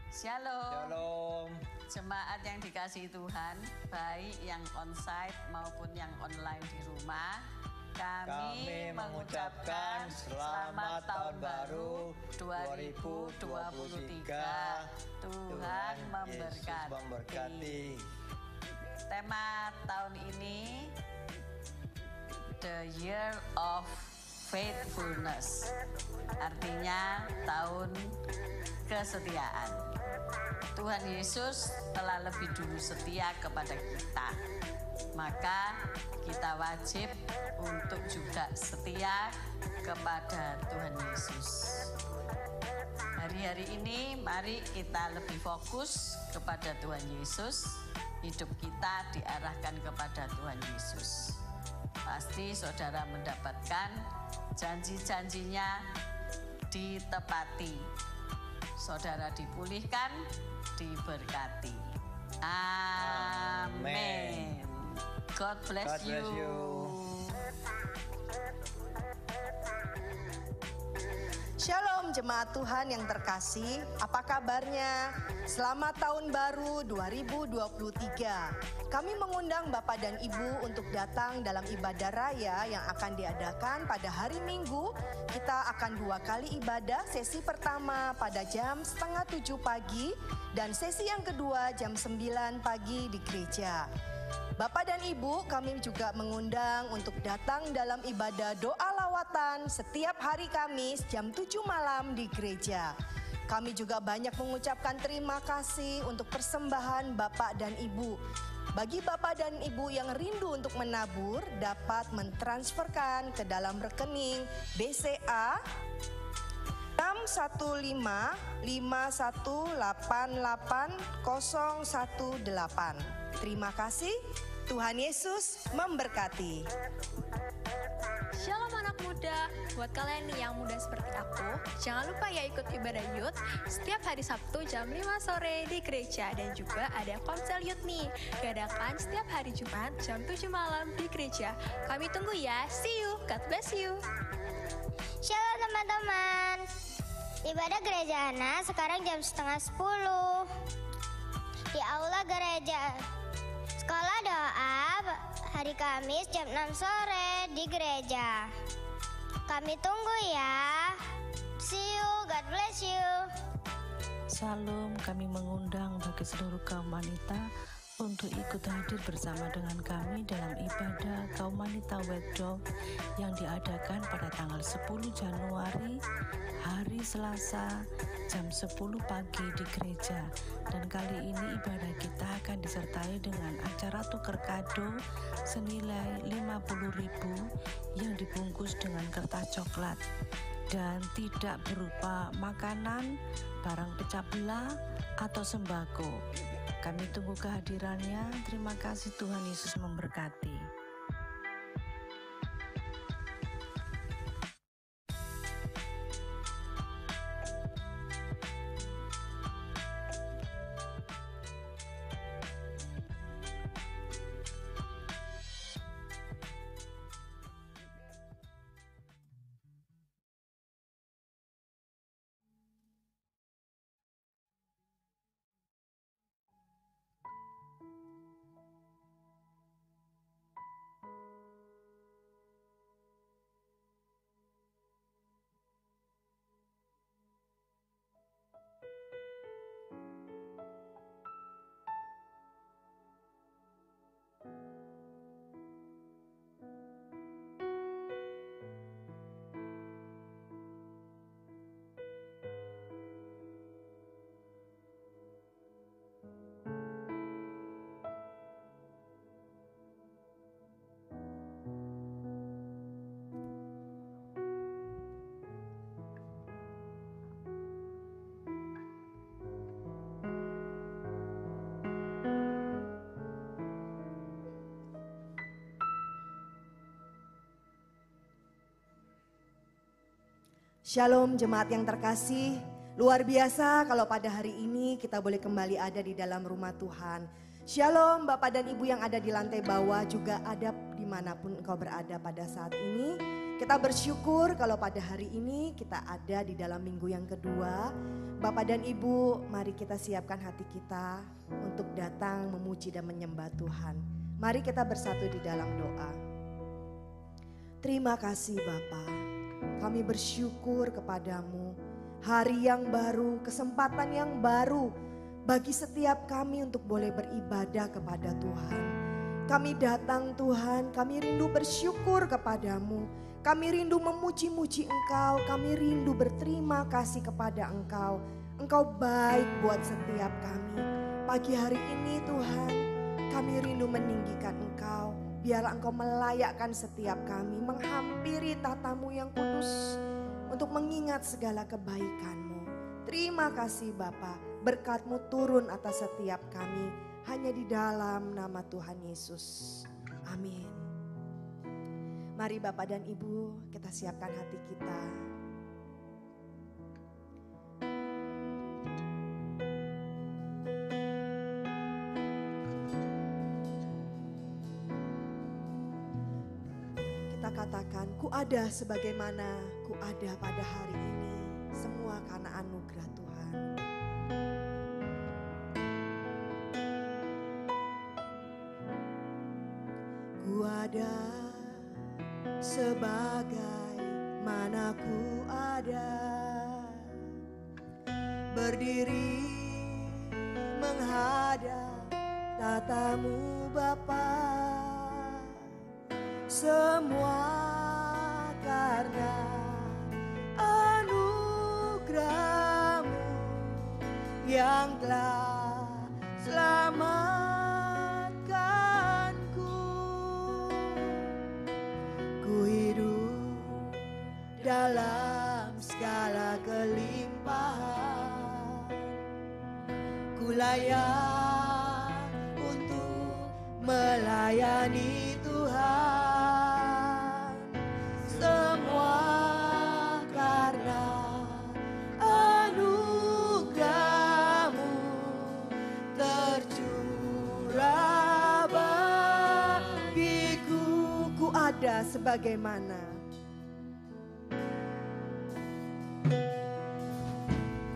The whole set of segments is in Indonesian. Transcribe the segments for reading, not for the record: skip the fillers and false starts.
Shalom. Shalom. Jemaat yang dikasihi Tuhan, baik yang onsite maupun yang online di rumah, kami mengucapkan selamat tahun baru 2023. Tuhan memberkati. Tema tahun ini The Year of Faithfulness, artinya tahun kesetiaan. Tuhan Yesus telah lebih dulu setia kepada kita, maka kita wajib untuk juga setia kepada Tuhan Yesus. Hari-hari ini mari kita lebih fokus kepada Tuhan Yesus. Hidup kita diarahkan kepada Tuhan Yesus. Pasti saudara mendapatkan janji-janjinya ditepati. Saudara dipulihkan, diberkati. Amin. God bless you. Shalom jemaat Tuhan yang terkasih, apa kabarnya? Selamat tahun baru 2023. Kami mengundang Bapak dan Ibu untuk datang dalam ibadah raya yang akan diadakan pada hari Minggu. Kita akan 2 kali ibadah, sesi pertama pada jam 6:30 pagi dan sesi yang kedua jam 9 pagi di gereja. Bapak dan Ibu, kami juga mengundang untuk datang dalam ibadah doa lawatan setiap hari Kamis jam 7 malam di gereja. Kami juga banyak mengucapkan terima kasih untuk persembahan Bapak dan Ibu. Bagi Bapak dan Ibu yang rindu untuk menabur, dapat mentransferkan ke dalam rekening BCA 615-5188-018. Terima kasih, Tuhan Yesus memberkati. Shalom anak muda, buat kalian nih yang muda seperti aku, jangan lupa ya ikut ibadah youth setiap hari Sabtu jam 5 sore di gereja. Dan juga ada Komsel Youth nih, diadakan setiap hari Jumat jam 7 malam di gereja. Kami tunggu ya, see you, God bless you. Shalom teman-teman, ibadah gereja Ana sekarang jam 9:30 di aula gereja. Sekolah doa hari Kamis jam 6 sore di gereja. Kami tunggu ya. See you, God bless you. Salam, kami mengundang bagi seluruh kaum wanita untuk ikut hadir bersama dengan kami dalam ibadah kaum wanita Wedok yang diadakan pada tanggal 10 Januari hari Selasa jam 10 pagi di gereja. Dan kali ini ibadah kita akan disertai dengan acara tukar kado senilai 50.000 yang dibungkus dengan kertas coklat dan tidak berupa makanan, barang pecah belah, atau sembako. Kami tunggu kehadirannya. Terima kasih, Tuhan Yesus memberkati. Shalom jemaat yang terkasih, luar biasa kalau pada hari ini kita boleh kembali ada di dalam rumah Tuhan. Shalom Bapak dan Ibu yang ada di lantai bawah, juga ada di dimanapun engkau berada pada saat ini. Kita bersyukur kalau pada hari ini kita ada di dalam minggu yang kedua. Bapak dan Ibu, mari kita siapkan hati kita untuk datang memuji dan menyembah Tuhan. Mari kita bersatu di dalam doa. Terima kasih Bapa, kami bersyukur kepadamu. Hari yang baru, kesempatan yang baru bagi setiap kami untuk boleh beribadah kepada Tuhan. Kami datang Tuhan, kami rindu bersyukur kepadamu. Kami rindu memuji-muji Engkau, kami rindu berterima kasih kepada Engkau. Engkau baik buat setiap kami. Pagi hari ini Tuhan, kami rindu meninggikan Engkau. Biarlah Engkau melayakkan setiap kami, menghampiri tatamu yang kudus untuk mengingat segala kebaikan-Mu. Terima kasih Bapa, berkat-Mu turun atas setiap kami, hanya di dalam nama Tuhan Yesus. Amin. Mari Bapak dan Ibu, kita siapkan hati kita. Kita katakan, ku ada sebagaimana ku ada pada hari ini. Semua karena anugerah Tuhan. Ku ada sebagai mana ku ada, berdiri menghadap tatamu Bapa. Semua karena anugerah-Mu yang telah selamatkanku. Ku hidup dalam segala kelimpahan, ku layak untuk melayani Tuhan. Semua karena anugerah-Mu tercurah bagiku. Ku ada sebagaimana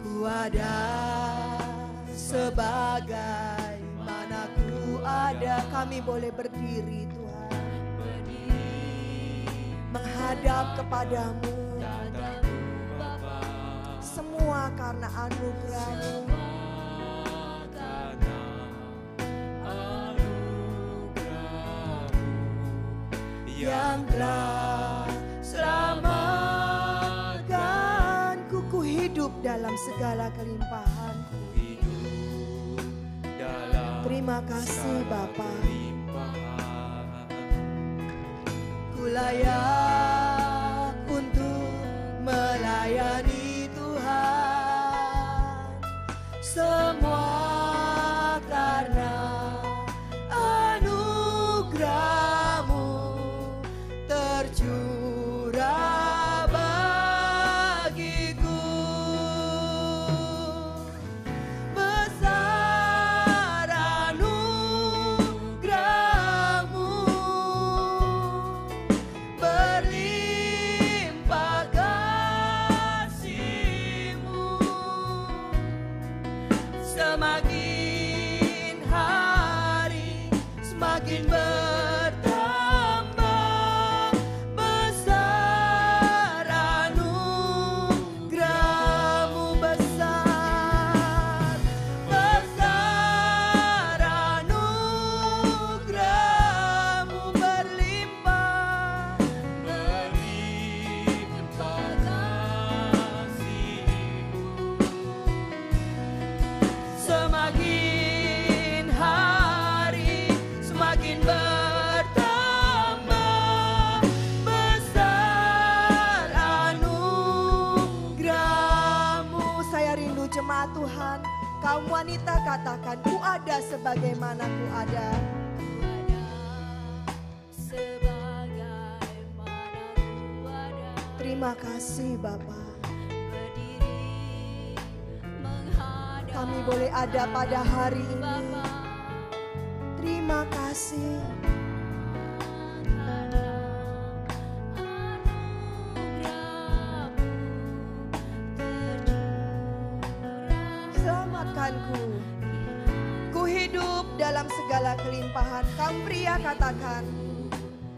ku ada, sebagaimana ku ada. Kami boleh berdiri Tuhan, menghadap kepadamu. Semua karena anugerah-Mu. Yang telah selamatkanku. Ku hidup dalam segala kelimpahan. Terima kasih Bapa. Ku layak untuk melayani Tuhan. Semua karena anugerah-Mu tercurah bagiku. Besar anugerah-Mu, berlimpah kasih-Mu. Semakin hari semakin bertambah. Besar anugerah-Mu, besar. Besar anugerah-Mu, berlimpah. Berlimpah kasih-Mu. Semakin hari semakin bertambah. Besar anugerah-Mu. Saya rindu jemaat Tuhan, kaum wanita katakan, ku ada sebagaimana ku ada. Terima kasih Bapa. Kami boleh ada pada hari ini. Terima kasih. Tuhanku. Ku hidup dalam segala kelimpahan. Kaum pria katakan,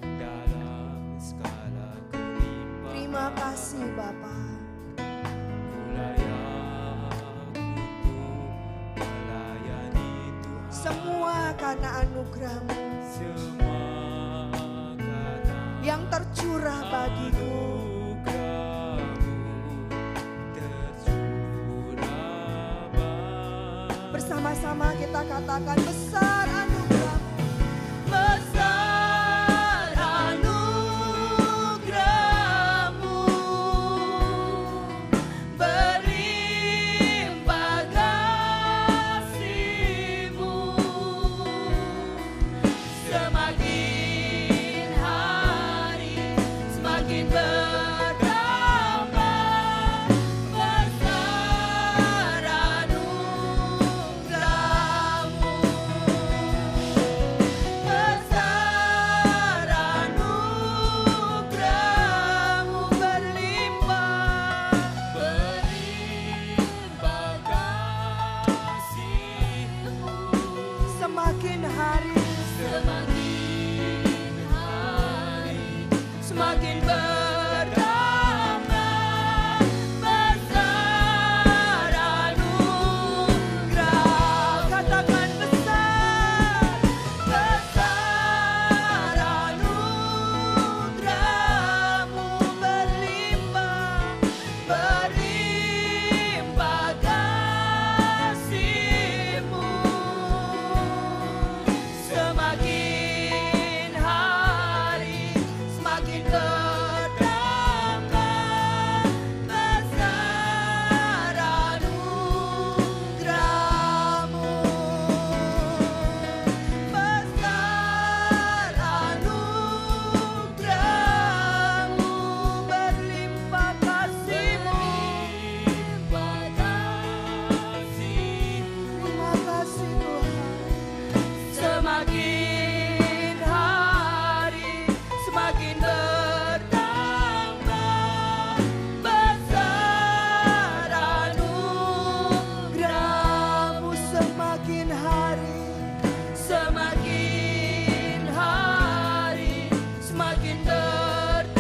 dalam segala kelimpahan. terima kasih Bapa. Ku layak untuk melayani Tuhan. Semua karena anugerah-Mu Semua karena yang tercurah bagiku. Bersama-sama kita katakan, besar anugerah-Mu. Besar anugerah-Mu, berlimpah kasih-Mu, semakin hari semakin bertambah. Besar anugerah-Mu, besar anugerah-Mu, berlimpah, berlimpah kasih-Mu, semakin hari semakin bertambah. Besar anugerah, katakan besar, besar anugerah-Mu, berlimpah, berlimpah kasih-Mu, semakin hari semakin bertambah. Besar anugerah-Mu, besar anugerah-Mu, berlimpah kasih-Mu. Terima kasih Tuhan. Semakin hari semakin bertambah. Besar anugerah-Mu, semakin hari semakin bertambah.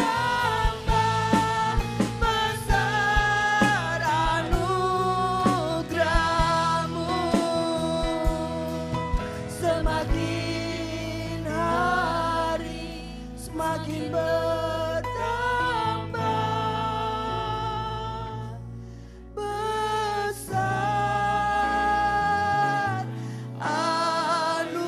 Besar anugerah-Mu, semakin hari semakin bertambah. Besar anugerah-Mu.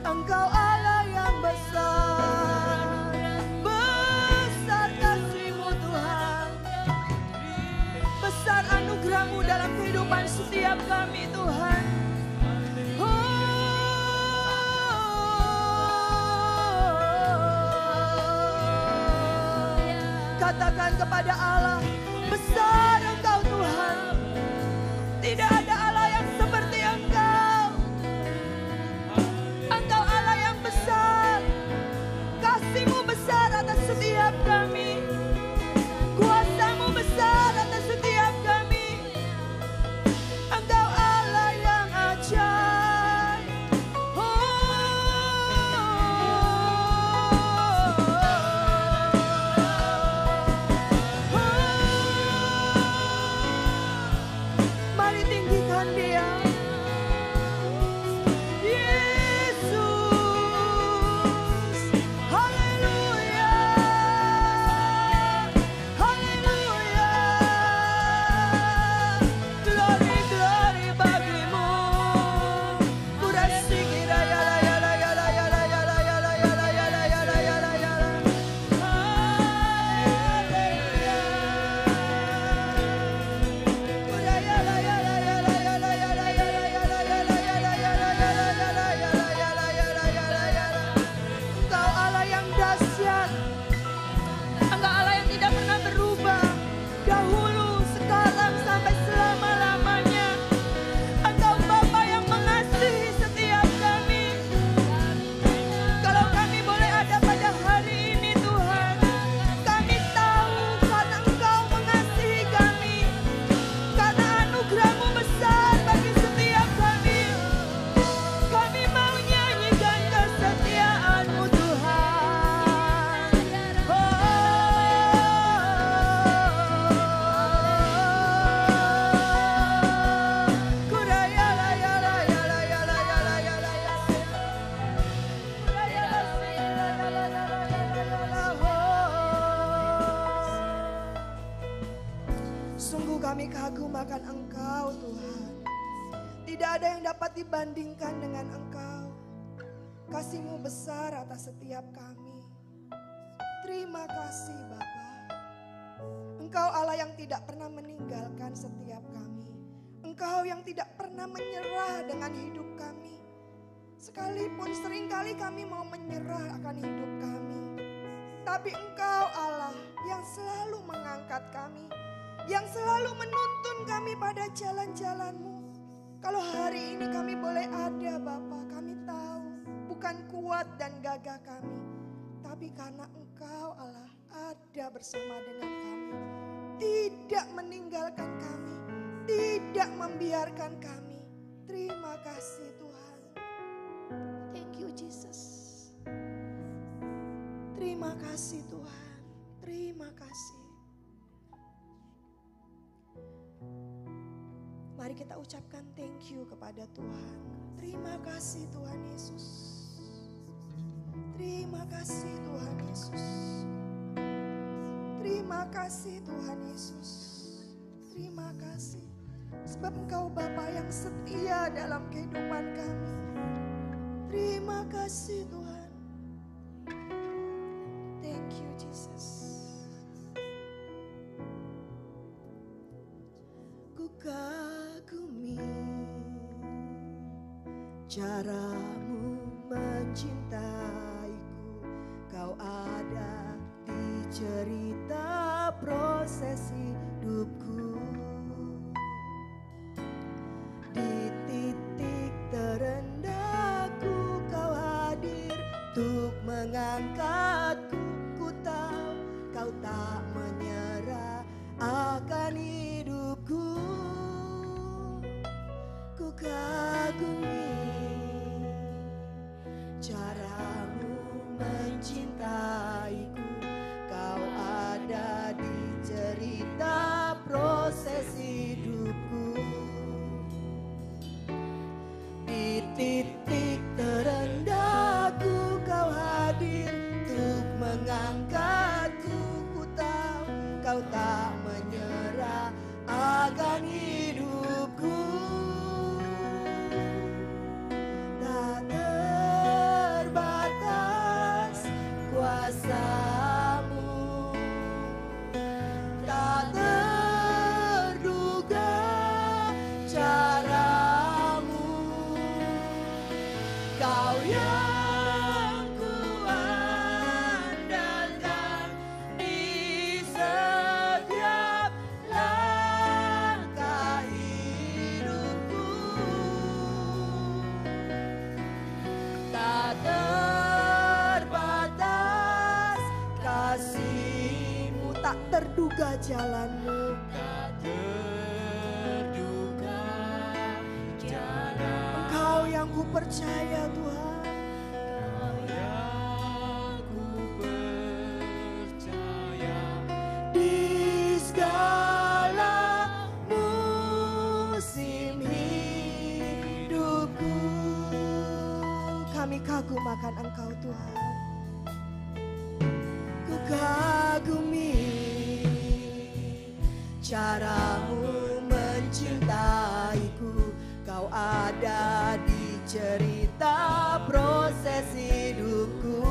Engkau Allah yang besar, besar kasih-Mu Tuhan, besar anugerah-Mu dalam kehidupan setiap kami Tuhan. Katakan kepada Allah, besar Engkau Tuhan, tidak ada Allah yang seperti Engkau. Engkau Allah yang besar, kasih-Mu besar atas setiap kami, kuasa-Mu besar atas setiap kami. Engkau Allah yang ajaib. kagum akan Engkau Tuhan. Tidak ada yang dapat dibandingkan dengan Engkau. Kasih-Mu besar atas setiap kami. Terima kasih Bapa. Engkau Allah yang tidak pernah meninggalkan setiap kami. Engkau yang tidak pernah menyerah dengan hidup kami. Sekalipun seringkali kami mau menyerah akan hidup kami. Tapi Engkau Allah yang selalu mengangkat kami. Yang selalu menuntun kami pada jalan-jalan-Mu. Kalau hari ini kami boleh ada Bapa, kami tahu bukan kuat dan gagah kami. Tapi karena Engkau Allah ada bersama dengan kami. Tidak meninggalkan kami. Tidak membiarkan kami. Terima kasih Tuhan. Thank you Jesus. Terima kasih Tuhan. Terima kasih. Mari kita ucapkan thank you kepada Tuhan. Terima kasih Tuhan Yesus. Terima kasih Tuhan Yesus. Terima kasih Tuhan Yesus. Terima kasih. Sebab Engkau Bapa yang setia dalam kehidupan kami. Terima kasih Tuhan. Thank you Jesus. Ku kagumi cara-Mu mencintaiku. Kau ada di cerita proses hidupku. Di titik terendahku Kau hadir untuk mengangkatku. Ku tahu Kau tak menyerah akan hidupku. Ku kagumi cara-Mu mencintaiku. Kau ada di cerita proses hidupku. Di titik terendahku Kau hadir untuk mengangkatku. Ku tahu Kau tak menyerah akan hidupku. Tak terbatas kuasa-Mu, tak terduga cara-Mu. Kau yang kuandalkan di setiap langkah hidupku. Tak terbatas kasih-Mu, tak terduga jalan-Mu. Tak terduga jalan Engkau yang ku percaya Tuhan. yang ku percaya. Di segala musim hidupku, kami kagum akan Engkau Tuhan. Ku kagumi cara-Mu mencintaiku. Kau ada di cerita proses hidupku.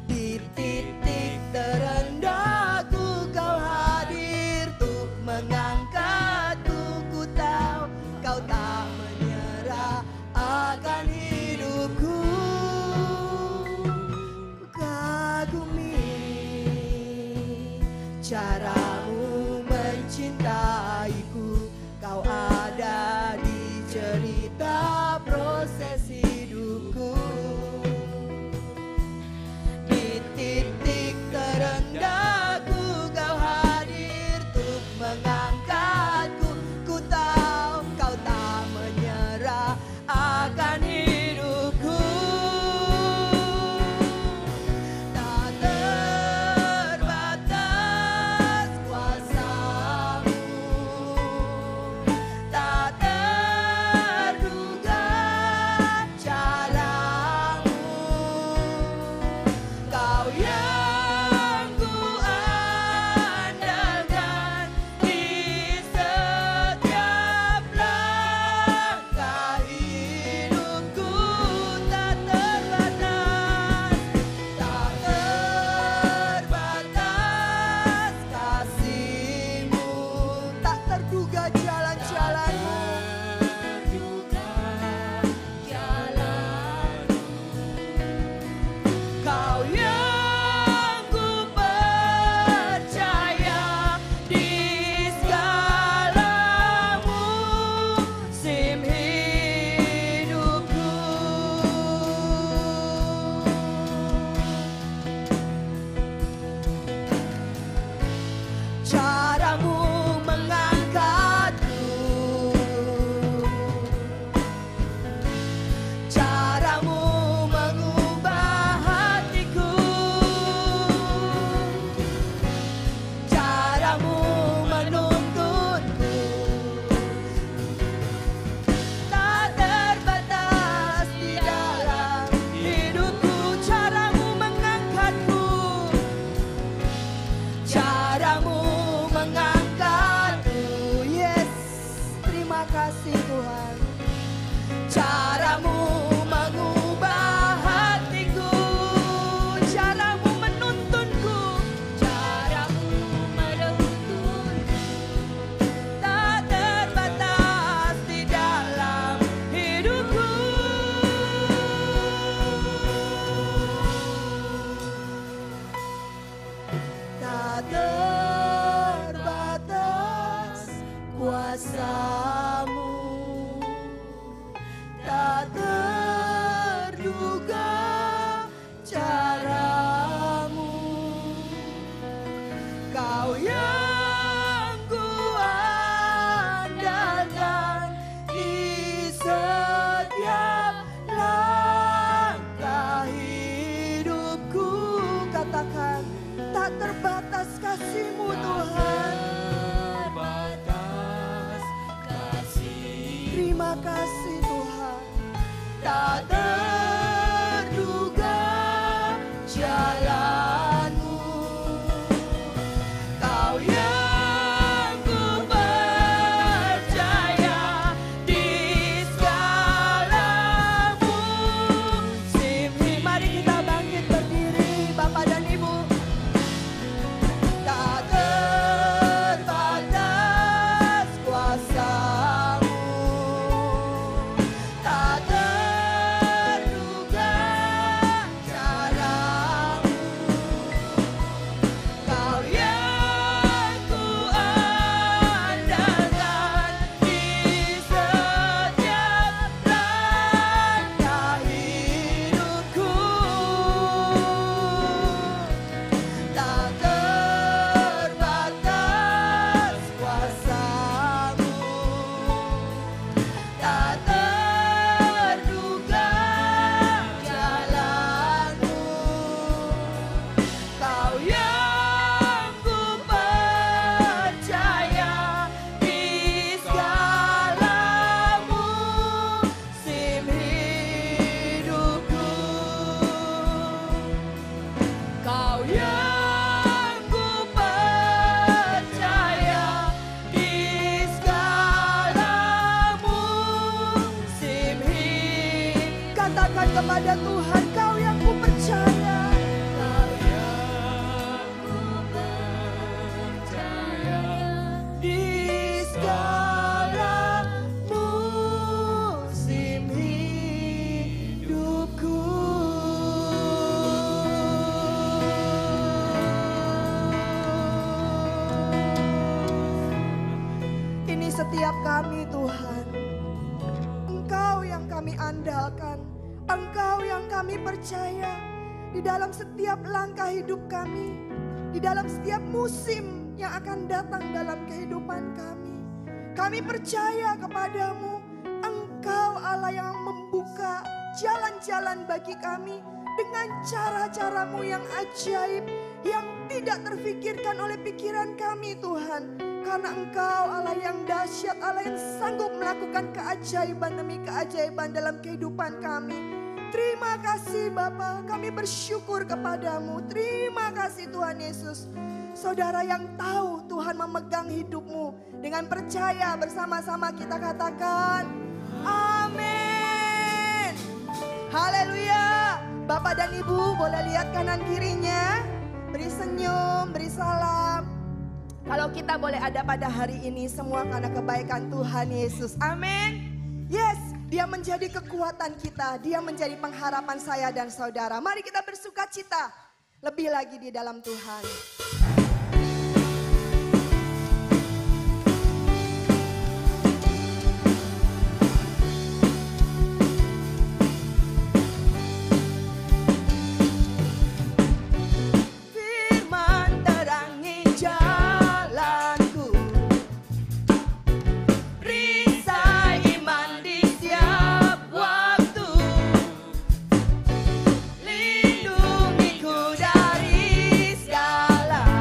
Di titik terendahku Kau hadir untuk mengangkatku. Ku tahu Kau tak menyerah akan hidupku. Ku kagumi cara-Mu mencintaiku. Kau ada di cerita proses hidupku. Di titik terendahku Kau hadir untuk mengangkatku. Ku tahu Kau tak menyerah akan hidupku. Tak terbatas kuasa-Mu, tak terduga Caramu mengubah hatiku, caramu menuntunku, caramu menuntunku, tak terbatas di dalam hidupku. Tak terbatas kuasamu, tak terduga caramu. Kau yang kuandalkan di setiap langkah hidupku. Katakan, tak terbatas kasih-Mu Tuhan. Terbatas kasih. Terima kasih Tuhan. Tak terduga jalan-Mu. Kau yang ku percaya di segala musim. Mari kita bangkit berdiri, Bapak dan Ibu. Tak terbatas kuasa-Mu, tak terduga caramu. Kau yang ku andalkan di setiap langkah hidupku. Tak terbatas kuasa-Mu, tak terduga jalan-Mu. Kau yang ku percaya di segala musim hidupku. Kau yang ku percaya di segala musim hidup. Katakan kepada Tuhan, Kau yang ku percaya. Kau yang ku percaya di segala musim hidupku. Ini setiap kami Tuhan, Engkau yang kami andalkan, Engkau yang kami percaya di dalam setiap langkah hidup kami, di dalam setiap musim yang akan datang dalam kehidupan kami. Kami percaya kepadamu, Engkau Allah yang membuka jalan-jalan bagi kami dengan cara-caramu yang ajaib, yang tidak terfikirkan oleh pikiran kami Tuhan. Karena Engkau Allah yang dahsyat, Allah yang sanggup melakukan keajaiban demi keajaiban dalam kehidupan kami. Terima kasih Bapa, kami bersyukur kepadamu. Terima kasih Tuhan Yesus. Saudara yang tahu Tuhan memegang hidupmu, dengan percaya bersama-sama kita katakan amin. Haleluya. Bapak dan Ibu boleh lihat kanan kirinya, beri senyum, beri salam. Kalau kita boleh ada pada hari ini semua karena kebaikan Tuhan Yesus. Amin. Yes, Dia menjadi kekuatan kita. Dia menjadi pengharapan saya dan saudara. Mari kita bersukacita lebih lagi di dalam Tuhan. Lindungiku dari segala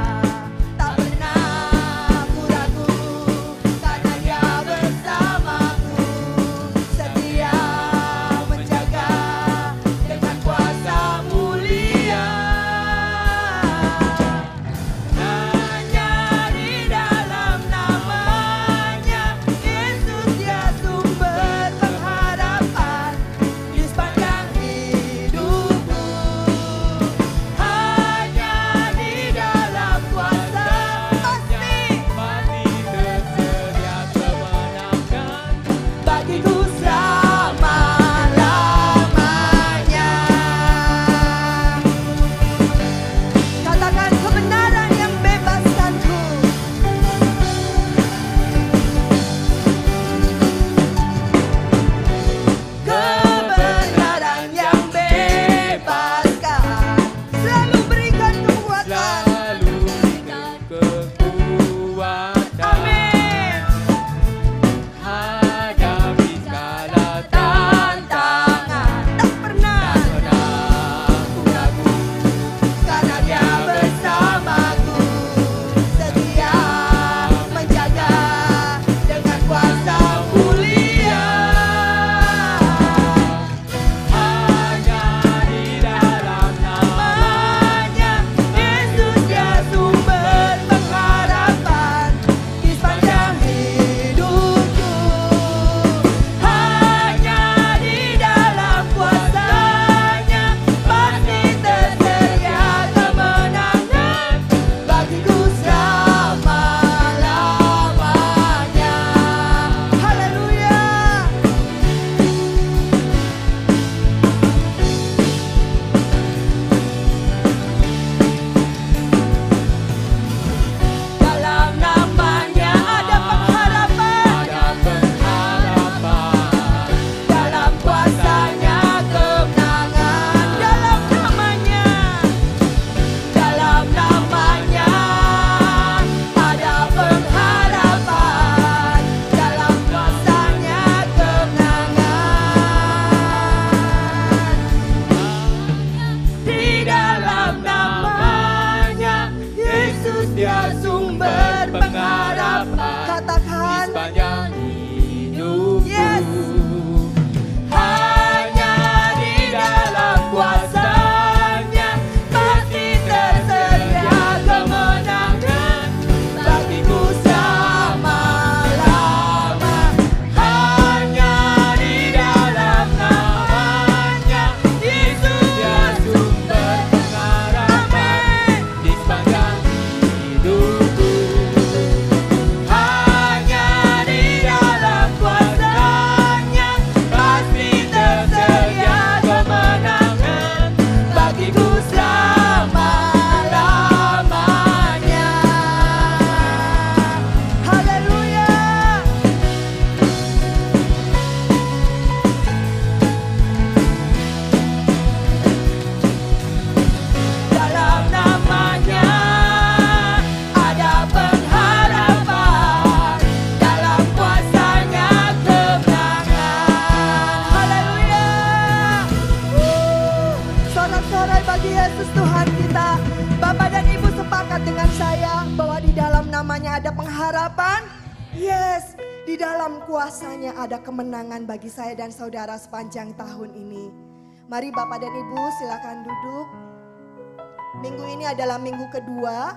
dalam kuasa-Nya ada kemenangan bagi saya dan saudara sepanjang tahun ini. Mari Bapak dan Ibu silakan duduk. Minggu ini adalah minggu kedua.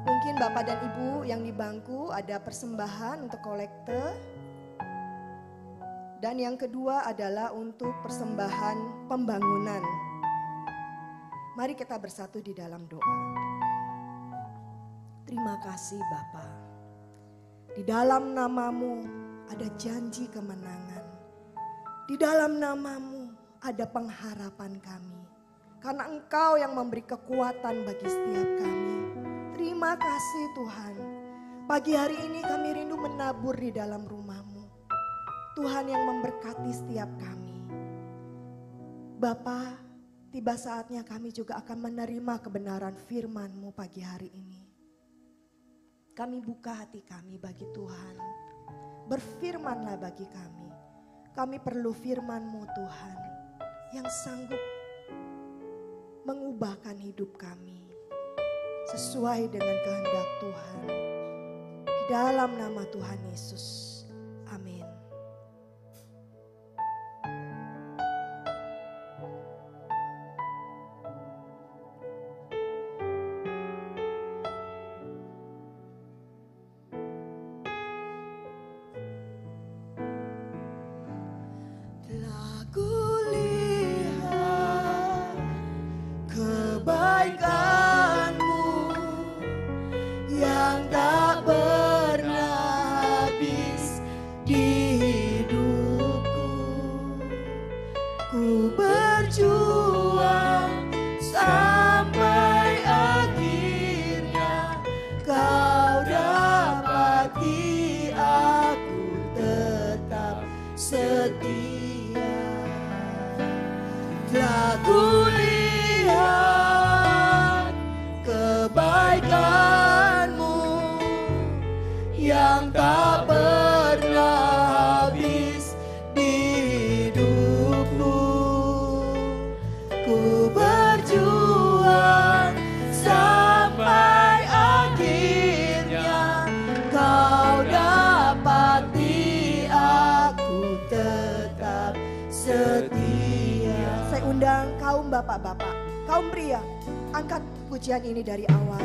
Mungkin Bapak dan Ibu yang di bangku ada persembahan untuk kolekte. Dan yang kedua adalah untuk persembahan pembangunan. Mari kita bersatu di dalam doa. Terima kasih Bapa. Di dalam nama-Mu ada janji kemenangan. Di dalam nama-Mu ada pengharapan kami. Karena Engkau yang memberi kekuatan bagi setiap kami. Terima kasih Tuhan. Pagi hari ini kami rindu menabur di dalam rumah-Mu. Tuhan yang memberkati setiap kami. Bapa, tiba saatnya kami juga akan menerima kebenaran firman-Mu pagi hari ini. Kami buka hati kami bagi Tuhan. Berfirmanlah bagi kami. Kami perlu firman-Mu Tuhan yang sanggup mengubahkan hidup kami sesuai dengan kehendak Tuhan. Di dalam nama Tuhan Yesus. Amin. Bapak-bapak, kaum pria, angkat pujian ini dari awal.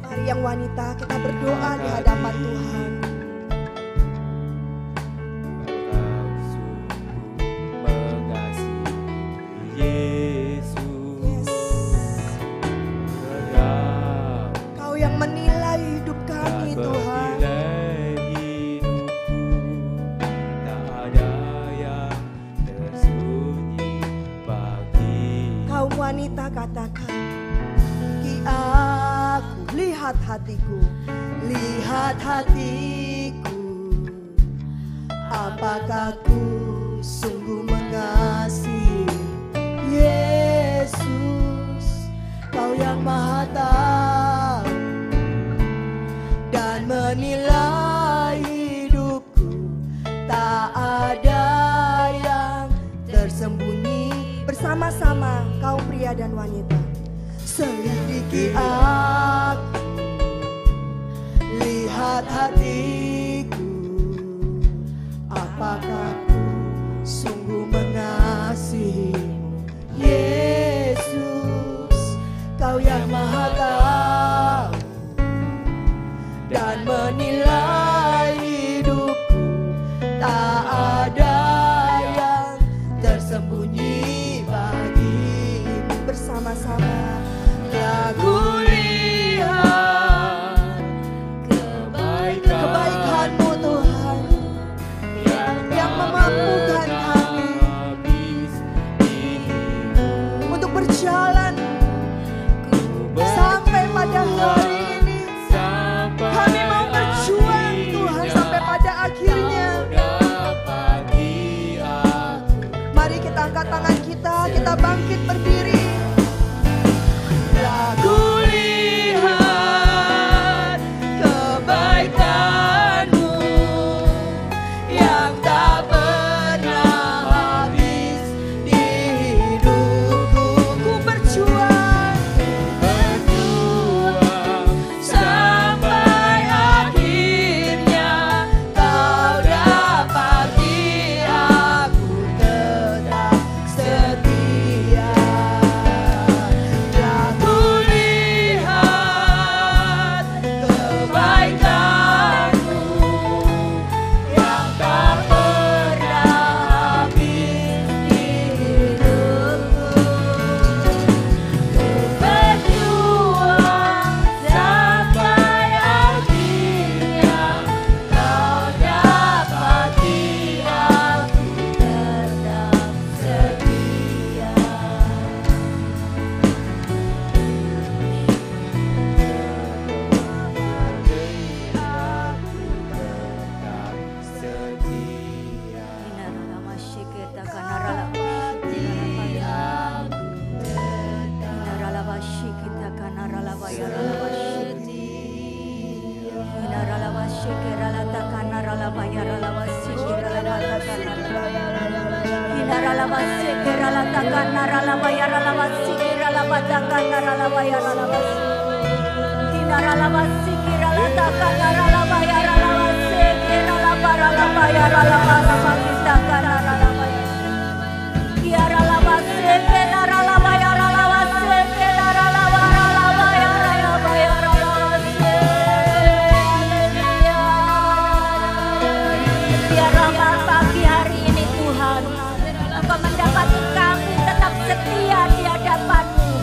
Mari yang wanita kita berdoa di hadapan Tuhan. Kau yang menilai hidup kami Tuhan. Wanita katakan, aku lihat hatiku, apakah ku sungguh mengasihi Yesus, Kau yang Maha Tahu dan menilai hidupku, tak ada yang tersembunyi. Bersama-sama kaum pria dan wanita, selidiki aku, lihat hatiku, apakah ku sungguh mengasihimu Yesus, Kau yang Maha Tahu dan menilai hidupku, tak ada yang tersembunyi. Bersama-sama aku lihat kebaikan Biarlah pagi hari ini Tuhan, Engkau mendapati kami tetap setia di hadapan-Mu.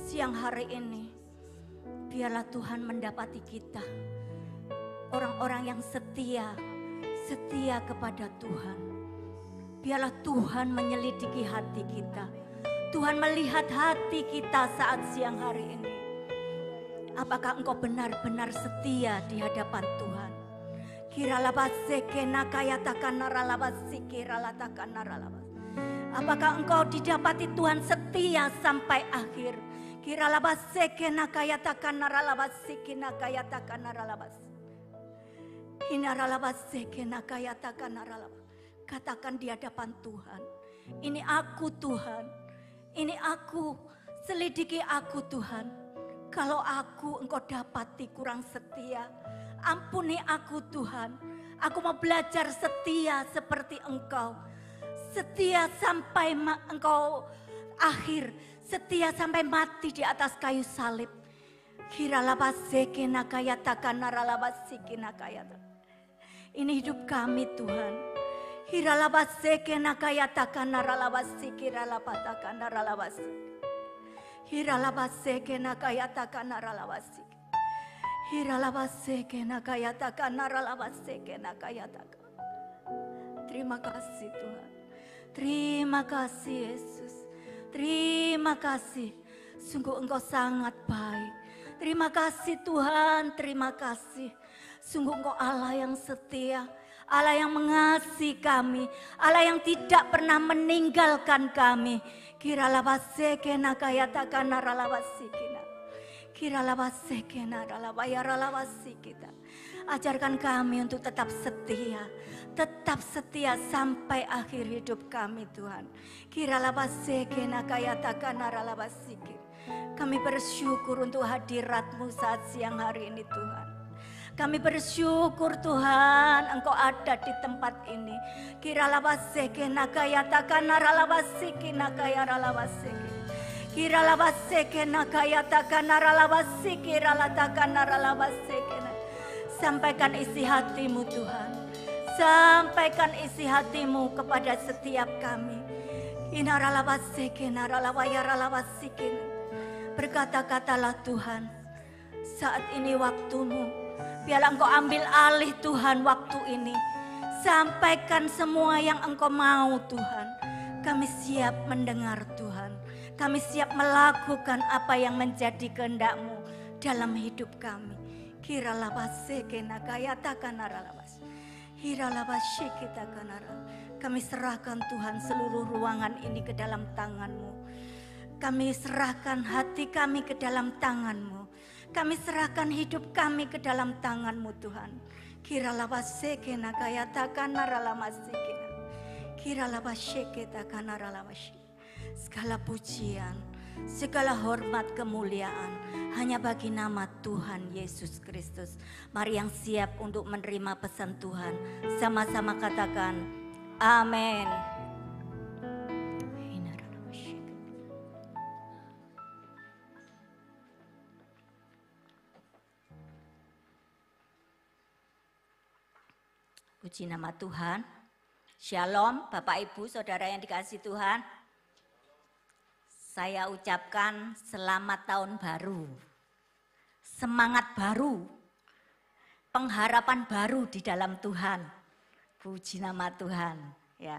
Siang hari ini, biarlah Tuhan mendapati kita, orang-orang yang setia kepada Tuhan. Biarlah Tuhan menyelidiki hati kita. Tuhan melihat hati kita saat siang hari ini. Apakah engkau benar-benar setia di hadapan Tuhan? Apakah engkau didapati Tuhan setia sampai akhir? Katakan di hadapan Tuhan, ini aku Tuhan, ini aku, selidiki aku Tuhan. Kalau aku engkau dapati kurang setia, ampuni aku Tuhan. Aku mau belajar setia seperti engkau. Setia sampai engkau akhir. Setia sampai mati di atas kayu salib. Ini hidup kami Tuhan. Terima kasih Tuhan. Terima kasih Yesus. Terima kasih. Sungguh engkau sangat baik. Terima kasih Tuhan. Terima kasih. Sungguh engkau Allah yang setia. Allah yang mengasihi kami. Allah yang tidak pernah meninggalkan kami. Kiralabasekena kayatakana ralabasikina. Kiralabasekena ralabayaralabasikita. Ajarkan kami untuk tetap setia. Tetap setia sampai akhir hidup kami Tuhan. Kiralabasekena kayatakana ralabasikit. Kami bersyukur untuk hadirat-Mu saat siang hari ini Tuhan. Kami bersyukur Tuhan Engkau ada di tempat ini. Kiralabasekena kayatakana ralabasikina kayaralabasiki. Kiralabasekena kayatakan naralabasikiralatakan naralabasekena. Sampaikan isi hatimu Tuhan. Sampaikan isi hatimu kepada setiap kami. Inaralabasekena ralawayaralabasikena. Berkata-katalah Tuhan, saat ini waktumu. Biarlah Engkau ambil alih Tuhan waktu ini. Sampaikan semua yang Engkau mau Tuhan. Kami siap mendengar Tuhan. Kami siap melakukan apa yang menjadi kehendak-Mu dalam hidup kami. Kiralabasekena kayatakan naralabas. Hiralabasikitakan naral. Kami serahkan Tuhan seluruh ruangan ini ke dalam tangan-Mu. Kami serahkan hati kami ke dalam tangan-Mu. Kami serahkan hidup kami ke dalam tangan-Mu Tuhan. Kiralabasekena kayatakan naralamasikena. Kiralabaseketakan naralamasikena. Segala pujian, segala hormat kemuliaan hanya bagi nama Tuhan Yesus Kristus. Mari yang siap untuk menerima pesan Tuhan, sama-sama katakan amin. Puji nama Tuhan. Shalom Bapak Ibu Saudara yang dikasihi Tuhan. Saya ucapkan selamat tahun baru. Semangat baru. Pengharapan baru di dalam Tuhan. Puji nama Tuhan. Ya.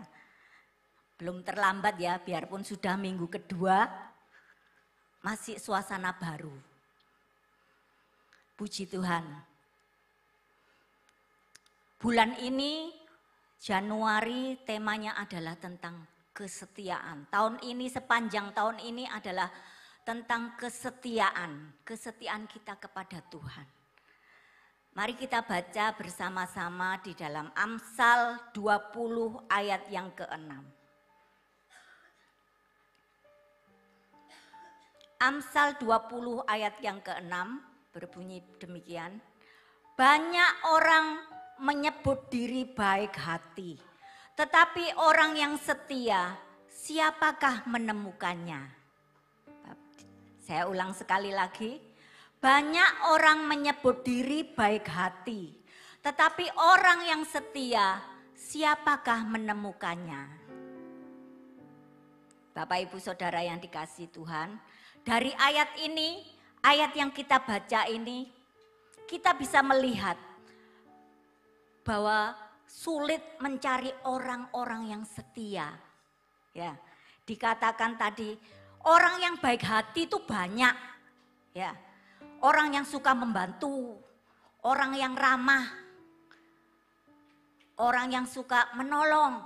Belum terlambat ya, biarpun sudah minggu kedua, masih suasana baru. Puji Tuhan. Bulan ini Januari temanya adalah tentang kesetiaan. Tahun ini, sepanjang tahun ini adalah tentang kesetiaan. Kesetiaan kita kepada Tuhan. Mari kita baca bersama-sama di dalam Amsal 20 ayat yang ke-6. Amsal 20 ayat yang ke-6 berbunyi demikian. Banyak orang menyebut diri baik hati, tetapi orang yang setia, siapakah menemukannya? Saya ulang sekali lagi. Banyak orang menyebut diri baik hati, tetapi orang yang setia, siapakah menemukannya? Bapak Ibu Saudara yang dikasihi Tuhan, dari ayat ini, ayat yang kita baca ini, kita bisa melihat bahwa sulit mencari orang-orang yang setia. Ya, dikatakan tadi orang yang baik hati itu banyak. Ya, orang yang suka membantu, orang yang ramah, orang yang suka menolong.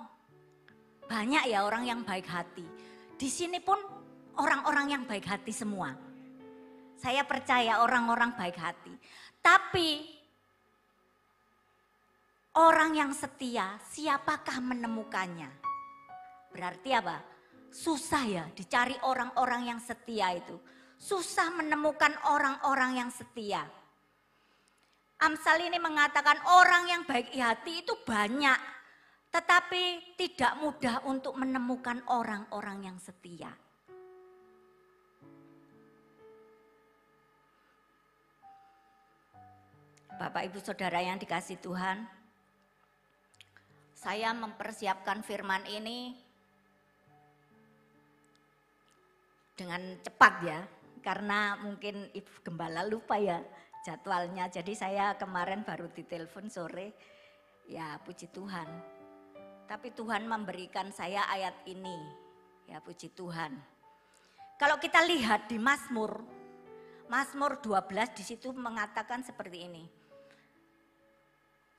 Banyak ya orang yang baik hati. Di sini pun orang-orang yang baik hati semua. Saya percaya orang-orang baik hati. Tapi orang yang setia, siapakah menemukannya? Berarti apa? Susah ya dicari orang-orang yang setia itu. Susah menemukan orang-orang yang setia. Amsal ini mengatakan orang yang baik hati itu banyak. Tetapi tidak mudah untuk menemukan orang-orang yang setia. Bapak Ibu Saudara yang dikasihi Tuhan, saya mempersiapkan firman ini dengan cepat ya, karena mungkin Ibu Gembala lupa ya jadwalnya. Jadi saya kemarin baru ditelepon sore, ya puji Tuhan. Tapi Tuhan memberikan saya ayat ini, ya puji Tuhan. Kalau kita lihat di Mazmur 12 di situ mengatakan seperti ini.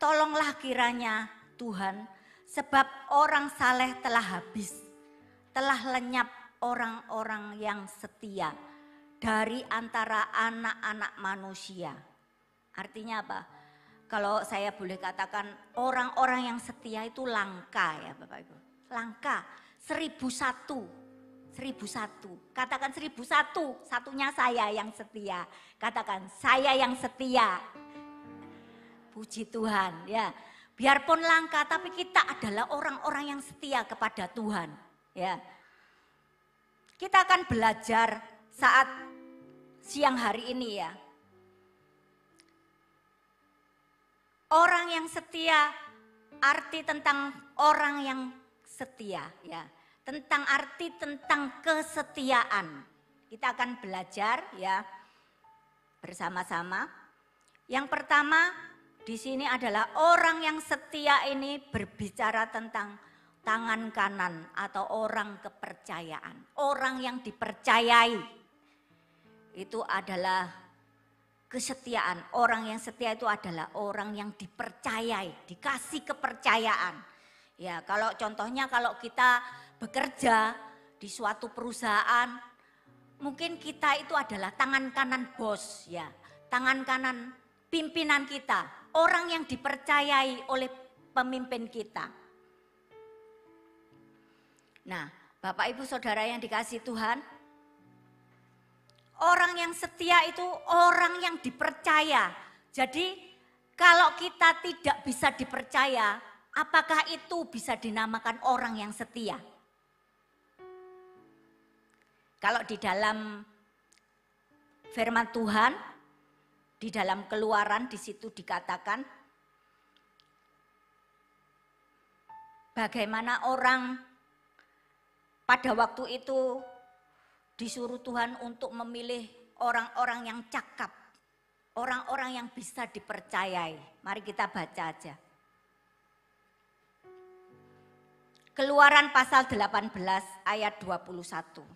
Tolonglah kiranya Tuhan, sebab orang saleh telah habis, telah lenyap orang-orang yang setia dari antara anak-anak manusia. Artinya apa? Kalau saya boleh katakan orang-orang yang setia itu langka ya Bapak Ibu. Langka, 1001. Katakan 1001, satunya saya yang setia. Katakan saya yang setia. Puji Tuhan ya. Biarpun langka tapi kita adalah orang-orang yang setia kepada Tuhan ya. Kita akan belajar saat siang hari ini ya. Orang yang setia, arti tentang orang yang setia ya. Tentang arti tentang kesetiaan. Kita akan belajar ya bersama-sama. Yang pertama di sini adalah orang yang setia ini berbicara tentang tangan kanan atau orang kepercayaan. Orang yang dipercayai itu adalah kesetiaan. Orang yang setia itu adalah orang yang dipercayai, dikasih kepercayaan. Ya, kalau contohnya kalau kita bekerja di suatu perusahaan, mungkin kita itu adalah tangan kanan bos ya, tangan kanan pimpinan kita, orang yang dipercayai oleh pemimpin kita. Nah, Bapak Ibu Saudara yang dikasihi Tuhan, orang yang setia itu orang yang dipercaya. Jadi kalau kita tidak bisa dipercaya, apakah itu bisa dinamakan orang yang setia? Kalau di dalam firman Tuhan, di dalam Keluaran di situ dikatakan bagaimana orang pada waktu itu disuruh Tuhan untuk memilih orang-orang yang cakap, orang-orang yang bisa dipercayai. Mari kita baca aja. Keluaran pasal 18 ayat 21.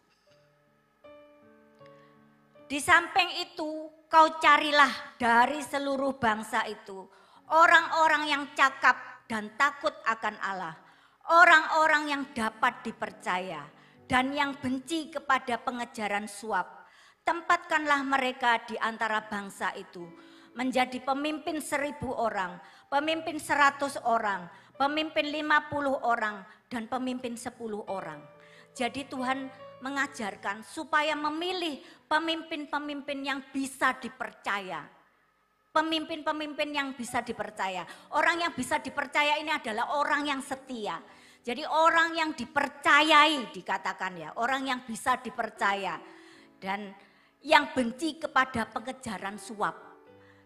Di samping itu kau carilah dari seluruh bangsa itu orang-orang yang cakap dan takut akan Allah. Orang-orang yang dapat dipercaya dan yang benci kepada pengejaran suap. Tempatkanlah mereka di antara bangsa itu menjadi pemimpin 1000 orang, pemimpin 100 orang, pemimpin 50 orang, dan pemimpin 10 orang. Jadi Tuhan mengajarkan supaya memilih pemimpin-pemimpin yang bisa dipercaya. Pemimpin-pemimpin yang bisa dipercaya. Orang yang bisa dipercaya ini adalah orang yang setia. Jadi orang yang dipercayai dikatakan ya, orang yang bisa dipercaya. Dan yang benci kepada pengejaran suap.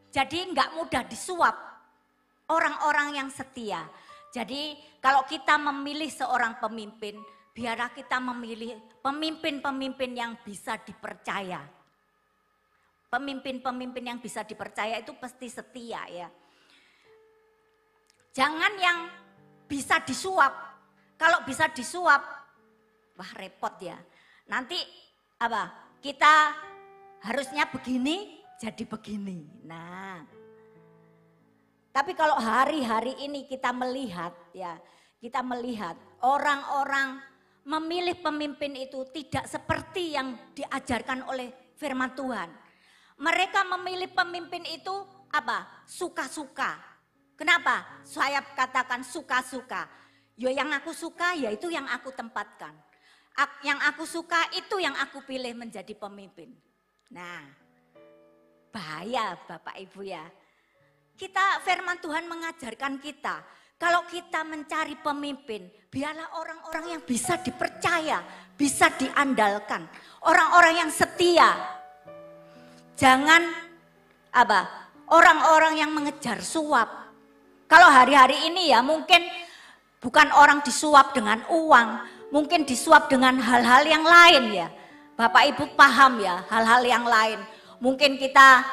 Jadi enggak mudah disuap orang-orang yang setia. Jadi kalau kita memilih seorang pemimpin, biarlah kita memilih pemimpin-pemimpin yang bisa dipercaya. Pemimpin-pemimpin yang bisa dipercaya itu pasti setia ya. Jangan yang bisa disuap. Kalau bisa disuap, wah repot ya. Nanti apa? Kita harusnya begini, jadi begini. Nah, tapi kalau hari-hari ini kita melihat ya, kita melihat orang-orang memilih pemimpin itu tidak seperti yang diajarkan oleh firman Tuhan. Mereka memilih pemimpin itu apa? Suka-suka. Kenapa? Saya katakan suka-suka. Ya yang aku suka ya itu yang aku tempatkan. Yang aku suka itu yang aku pilih menjadi pemimpin. Nah, bahaya Bapak Ibu ya. Kita firman Tuhan mengajarkan kita. Kalau kita mencari pemimpin, biarlah orang-orang yang bisa dipercaya, bisa diandalkan. Orang-orang yang setia. Jangan apa? Orang-orang yang mengejar suap. Kalau hari-hari ini ya mungkin bukan orang disuap dengan uang, mungkin disuap dengan hal-hal yang lain ya. Bapak Ibu paham ya, hal-hal yang lain. Mungkin kita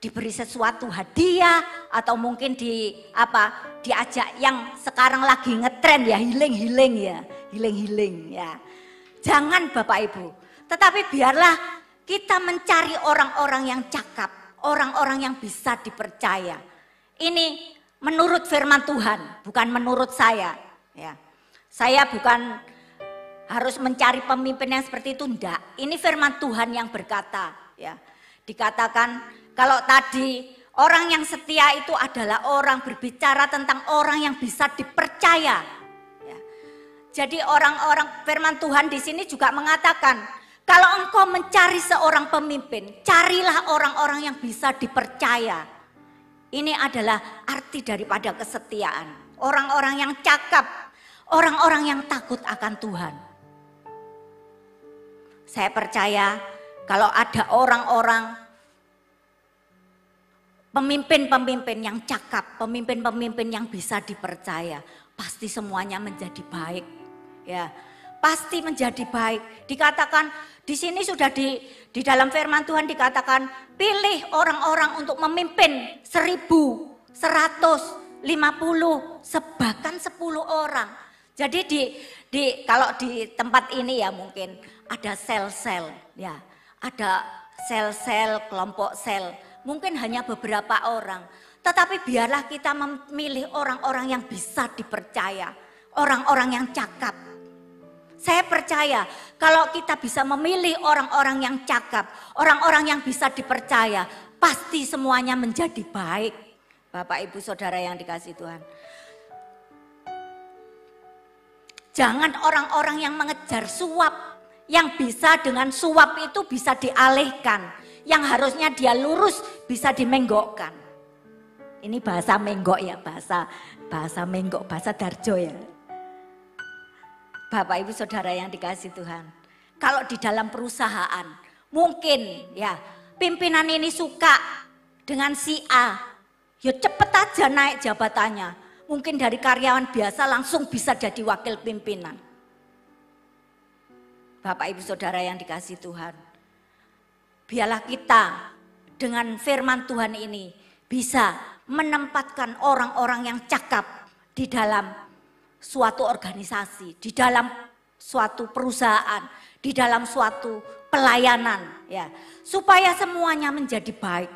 diberi sesuatu hadiah atau mungkin diajak yang sekarang lagi ngetren ya, healing ya. Jangan Bapak Ibu, tetapi biarlah kita mencari orang-orang yang cakap, orang-orang yang bisa dipercaya. Ini menurut firman Tuhan, bukan menurut saya ya. Saya bukan harus mencari pemimpin yang seperti itu, enggak. Ini firman Tuhan yang berkata ya. Dikatakan kalau tadi orang yang setia itu adalah orang berbicara tentang orang yang bisa dipercaya. Ya. Jadi orang-orang firman Tuhan di sini juga mengatakan, kalau engkau mencari seorang pemimpin, carilah orang-orang yang bisa dipercaya. Ini adalah arti daripada kesetiaan. Orang-orang yang cakap, orang-orang yang takut akan Tuhan. Saya percaya kalau ada orang-orang pemimpin-pemimpin yang cakap, pemimpin-pemimpin yang bisa dipercaya, pasti semuanya menjadi baik. Ya, pasti menjadi baik. Dikatakan di sini sudah di dalam firman Tuhan dikatakan pilih orang-orang untuk memimpin 1.150 bahkan 10 orang. Jadi kalau di tempat ini ya mungkin ada sel-sel ya, ada sel-sel, kelompok sel. Mungkin hanya beberapa orang, tetapi biarlah kita memilih orang-orang yang bisa dipercaya, orang-orang yang cakap. Saya percaya kalau kita bisa memilih orang-orang yang cakap, orang-orang yang bisa dipercaya, pasti semuanya menjadi baik. Bapak, Ibu, Saudara yang dikasihi Tuhan. Jangan orang-orang yang mengejar suap, yang bisa dengan suap itu bisa dialihkan. Yang harusnya dia lurus bisa dimenggokkan. Ini bahasa menggok ya, bahasa menggok, bahasa Darjo ya. Bapak, Ibu, Saudara yang dikasihi Tuhan. Kalau di dalam perusahaan, mungkin ya pimpinan ini suka dengan si A, ya cepet aja naik jabatannya. Mungkin dari karyawan biasa langsung bisa jadi wakil pimpinan. Bapak, Ibu, Saudara yang dikasihi Tuhan. Biarlah kita dengan firman Tuhan ini bisa menempatkan orang-orang yang cakap di dalam suatu organisasi, di dalam suatu perusahaan, di dalam suatu pelayanan ya, supaya semuanya menjadi baik.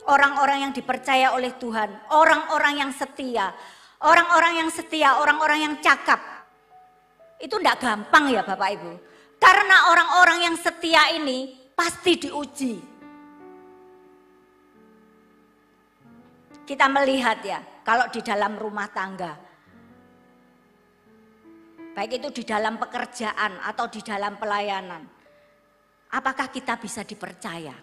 Orang-orang yang dipercaya oleh Tuhan, orang-orang yang setia, orang-orang yang cakap. Itu enggak gampang ya Bapak Ibu. Karena orang-orang yang setia ini pasti diuji. Kita melihat ya, kalau di dalam rumah tangga, baik itu di dalam pekerjaan atau di dalam pelayanan, apakah kita bisa dipercaya?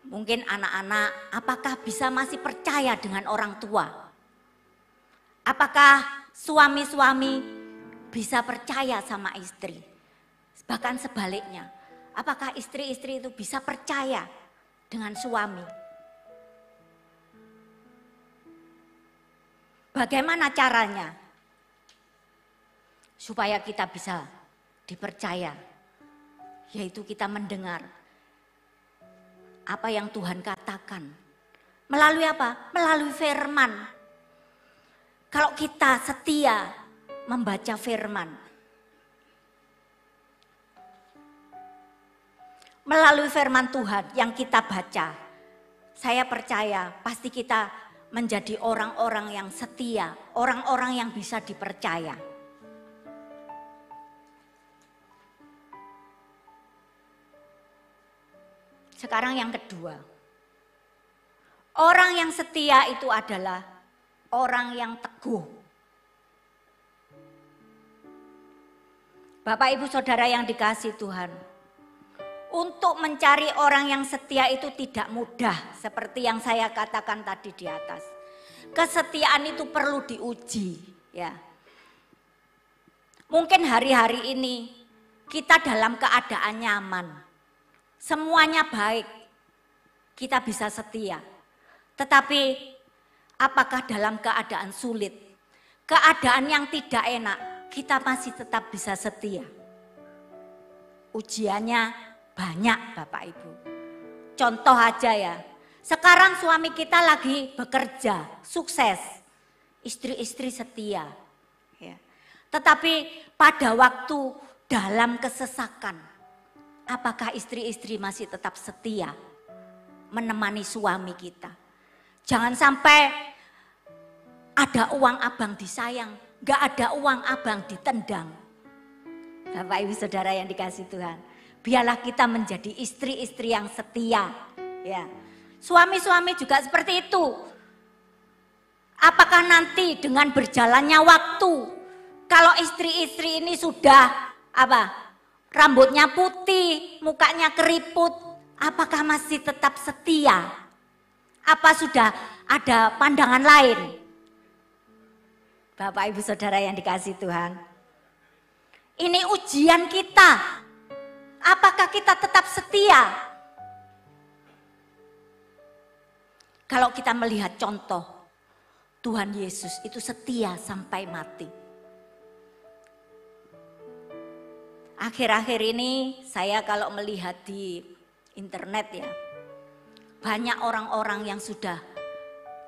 Mungkin anak-anak, apakah bisa masih percaya dengan orang tua? Apakah suami-suami bisa percaya sama istri? Bahkan sebaliknya, apakah istri-istri itu bisa percaya dengan suami? Bagaimana caranya supaya kita bisa dipercaya? Yaitu kita mendengar apa yang Tuhan katakan. Melalui apa? Melalui firman. Kalau kita setia membaca firman, melalui firman Tuhan yang kita baca, saya percaya pasti kita menjadi orang-orang yang setia, orang-orang yang bisa dipercaya. Sekarang yang kedua, orang yang setia itu adalah orang yang teguh. Bapak, Ibu, Saudara yang dikasihi Tuhan, untuk mencari orang yang setia itu tidak mudah, seperti yang saya katakan tadi di atas. Kesetiaan itu perlu diuji, ya. Mungkin hari-hari ini kita dalam keadaan nyaman, semuanya baik, kita bisa setia. Tetapi apakah dalam keadaan sulit, keadaan yang tidak enak, kita masih tetap bisa setia? Ujiannya banyak Bapak Ibu. Contoh aja ya, sekarang suami kita lagi bekerja, sukses, istri-istri setia. Ya. Tetapi pada waktu dalam kesesakan, apakah istri-istri masih tetap setia menemani suami kita? Jangan sampai ada uang abang disayang, gak ada uang abang ditendang. Bapak, Ibu, Saudara yang dikasihi Tuhan, biarlah kita menjadi istri-istri yang setia. Ya, suami-suami juga seperti itu. Apakah nanti dengan berjalannya waktu, kalau istri-istri ini sudah rambutnya putih, mukanya keriput, apakah masih tetap setia? Apa sudah ada pandangan lain? Bapak, Ibu, Saudara yang dikasihi Tuhan, Ini ujian kita. Apakah kita tetap setia? Kalau kita melihat contoh, Tuhan Yesus itu setia sampai mati. Akhir-akhir ini saya kalau melihat di internet ya, banyak orang-orang yang sudah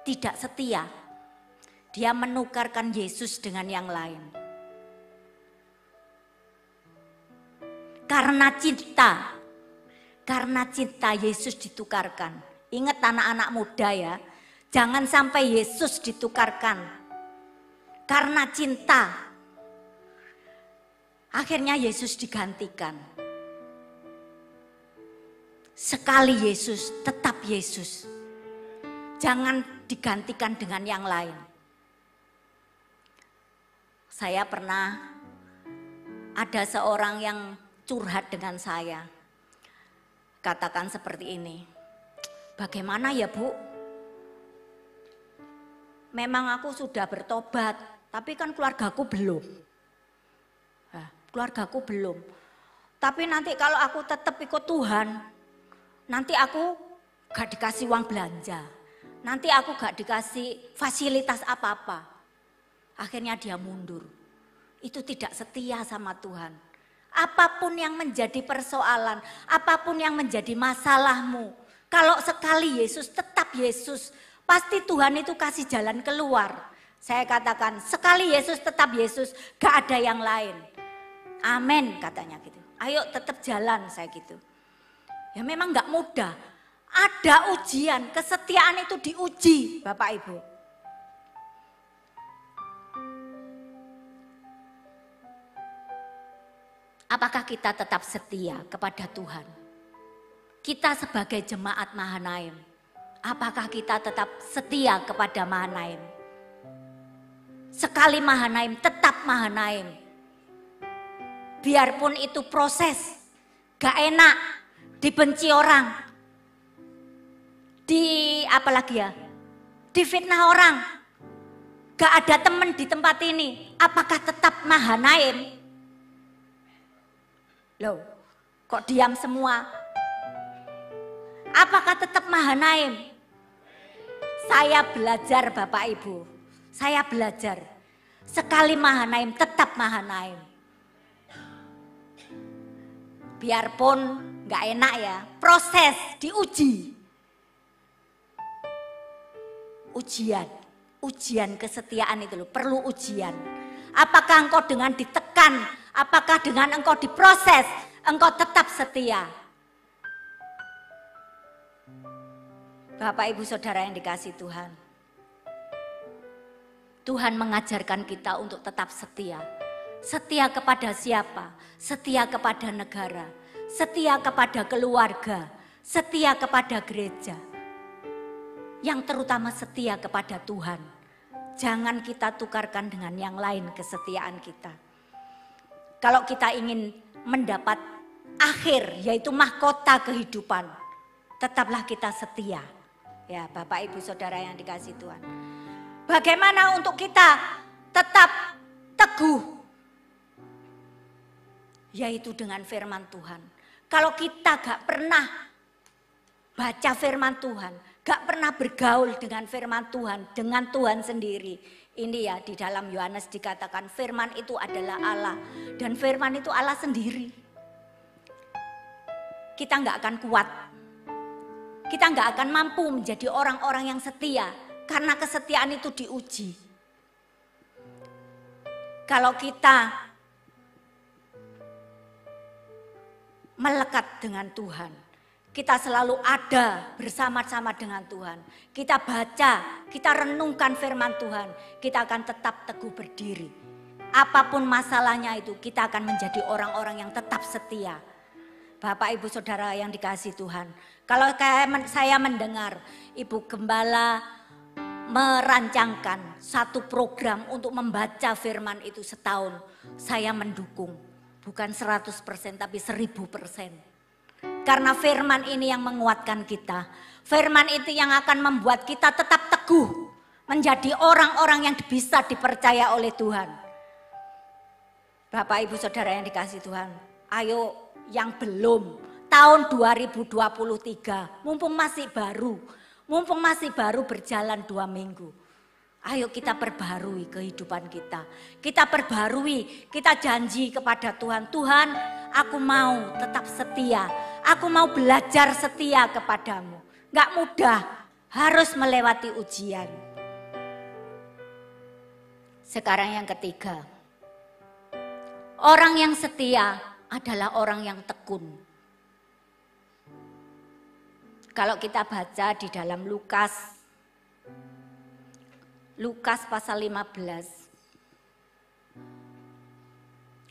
tidak setia. Dia menukarkan Yesus dengan yang lain. Karena cinta Yesus ditukarkan. Ingat anak-anak muda ya, jangan sampai Yesus ditukarkan. Karena cinta, akhirnya Yesus digantikan. Sekali Yesus, tetap Yesus. Jangan digantikan dengan yang lain. Saya pernah ada seorang yang curhat dengan saya. Katakan seperti ini. Bagaimana ya Bu? Memang aku sudah bertobat, tapi kan keluargaku belum. Keluargaku belum. Tapi nanti kalau aku tetap ikut Tuhan, nanti aku gak dikasih uang belanja. Nanti aku gak dikasih fasilitas apa-apa. Akhirnya dia mundur. Itu tidak setia sama Tuhan. Apapun yang menjadi persoalan, apapun yang menjadi masalahmu, kalau sekali Yesus, tetap Yesus, pasti Tuhan itu kasih jalan keluar. Saya katakan, sekali Yesus, tetap Yesus, gak ada yang lain. Amin katanya gitu. Ayo tetap jalan saya gitu. Ya memang gak mudah. Ada ujian, kesetiaan itu diuji Bapak Ibu. Apakah kita tetap setia kepada Tuhan? Kita sebagai jemaat Mahanaim, apakah kita tetap setia kepada Mahanaim? Sekali Mahanaim, tetap Mahanaim. Biarpun itu proses, gak enak, dibenci orang, difitnah orang, gak ada teman di tempat ini, apakah tetap Mahanaim? Loh, kok diam semua? Apakah tetap Mahanaim? Saya belajar Bapak Ibu, saya belajar. Sekali Mahanaim, tetap Mahanaim. Biarpun gak enak ya, proses, diuji. Ujian kesetiaan itu loh, perlu ujian. Apakah engkau dengan ditekan, apakah dengan engkau diproses, engkau tetap setia? Bapak Ibu Saudara yang dikasihi Tuhan. Tuhan mengajarkan kita untuk tetap setia. Setia kepada siapa? Setia kepada negara, setia kepada keluarga, setia kepada gereja. Yang terutama setia kepada Tuhan. Jangan kita tukarkan dengan yang lain kesetiaan kita. Kalau kita ingin mendapat akhir, yaitu mahkota kehidupan, tetaplah kita setia. Ya Bapak Ibu Saudara yang dikasihi Tuhan. Bagaimana untuk kita tetap teguh? Yaitu dengan firman Tuhan. Kalau kita gak pernah baca firman Tuhan, gak pernah bergaul dengan firman Tuhan, dengan Tuhan sendiri. Ini ya di dalam Yohanes dikatakan firman itu adalah Allah. Dan firman itu Allah sendiri. Kita gak akan kuat. Kita gak akan mampu menjadi orang-orang yang setia. Karena kesetiaan itu diuji. Kalau kita melekat dengan Tuhan, kita selalu ada bersama-sama dengan Tuhan. Kita baca, kita renungkan firman Tuhan, kita akan tetap teguh berdiri. Apapun masalahnya itu, kita akan menjadi orang-orang yang tetap setia. Bapak Ibu Saudara yang dikasihi Tuhan, kalau saya mendengar Ibu Gembala merancangkan satu program untuk membaca firman itu setahun, saya mendukung. Bukan 100% tapi 1000%. Karena firman ini yang menguatkan kita. Firman itu yang akan membuat kita tetap teguh. Menjadi orang-orang yang bisa dipercaya oleh Tuhan. Bapak Ibu Saudara yang dikasihi Tuhan, ayo yang belum tahun 2023, mumpung masih baru berjalan 2 minggu. Ayo kita perbarui kehidupan kita. Kita perbarui, kita janji kepada Tuhan. Tuhan, aku mau tetap setia. Aku mau belajar setia kepadamu. Gak mudah, harus melewati ujian. Sekarang yang ketiga. Orang yang setia adalah orang yang tekun. Kalau kita baca di dalam Lukas pasal 15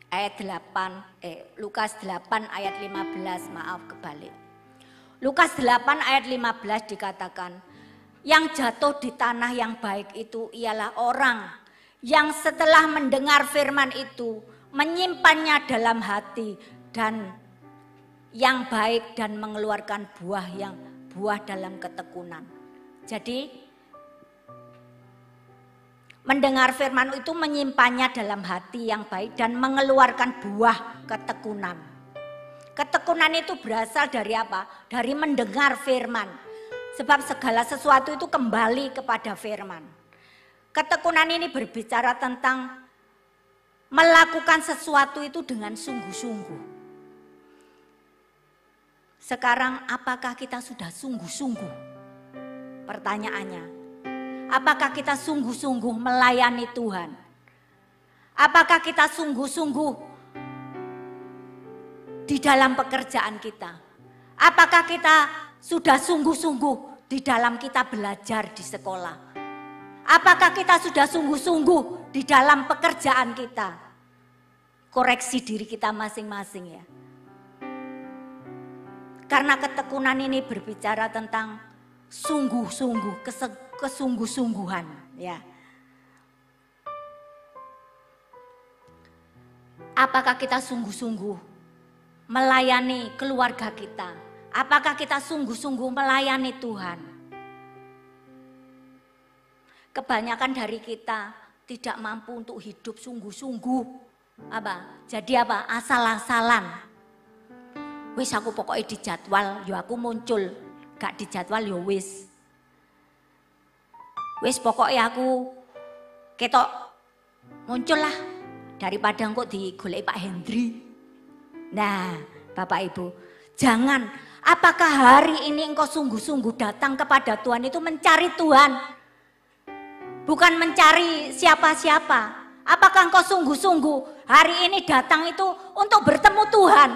ayat 8, Lukas 8 ayat 15, maaf kebalik. Lukas 8 ayat 15 dikatakan, yang jatuh di tanah yang baik itu ialah orang yang setelah mendengar firman itu menyimpannya dalam hati dan yang baik dan mengeluarkan buah dalam ketekunan. Jadi mendengar firman itu menyimpannya dalam hati yang baik dan mengeluarkan buah ketekunan. Ketekunan itu berasal dari apa? Dari mendengar firman. Sebab segala sesuatu itu kembali kepada firman. Ketekunan ini berbicara tentang melakukan sesuatu itu dengan sungguh-sungguh. Sekarang apakah kita sudah sungguh-sungguh? Pertanyaannya, apakah kita sungguh-sungguh melayani Tuhan? Apakah kita sungguh-sungguh di dalam pekerjaan kita? Apakah kita sudah sungguh-sungguh di dalam kita belajar di sekolah? Apakah kita sudah sungguh-sungguh di dalam pekerjaan kita? Koreksi diri kita masing-masing ya. Karena ketekunan ini berbicara tentang sungguh-sungguh, kesungguh-sungguhan ya. Apakah kita sungguh-sungguh melayani keluarga kita? Apakah kita sungguh-sungguh melayani Tuhan? Kebanyakan dari kita tidak mampu untuk hidup sungguh-sungguh. Jadi asal-asalan. Wis aku pokoknya dijadwal, ya aku muncul. Gak dijadwal ya wis. Wis pokoknya aku ketok muncul lah. Daripada engkau digoleki Pak Hendri. Nah Bapak Ibu, jangan. Apakah hari ini engkau sungguh-sungguh datang kepada Tuhan itu mencari Tuhan? Bukan mencari siapa-siapa. Apakah engkau sungguh-sungguh hari ini datang itu untuk bertemu Tuhan?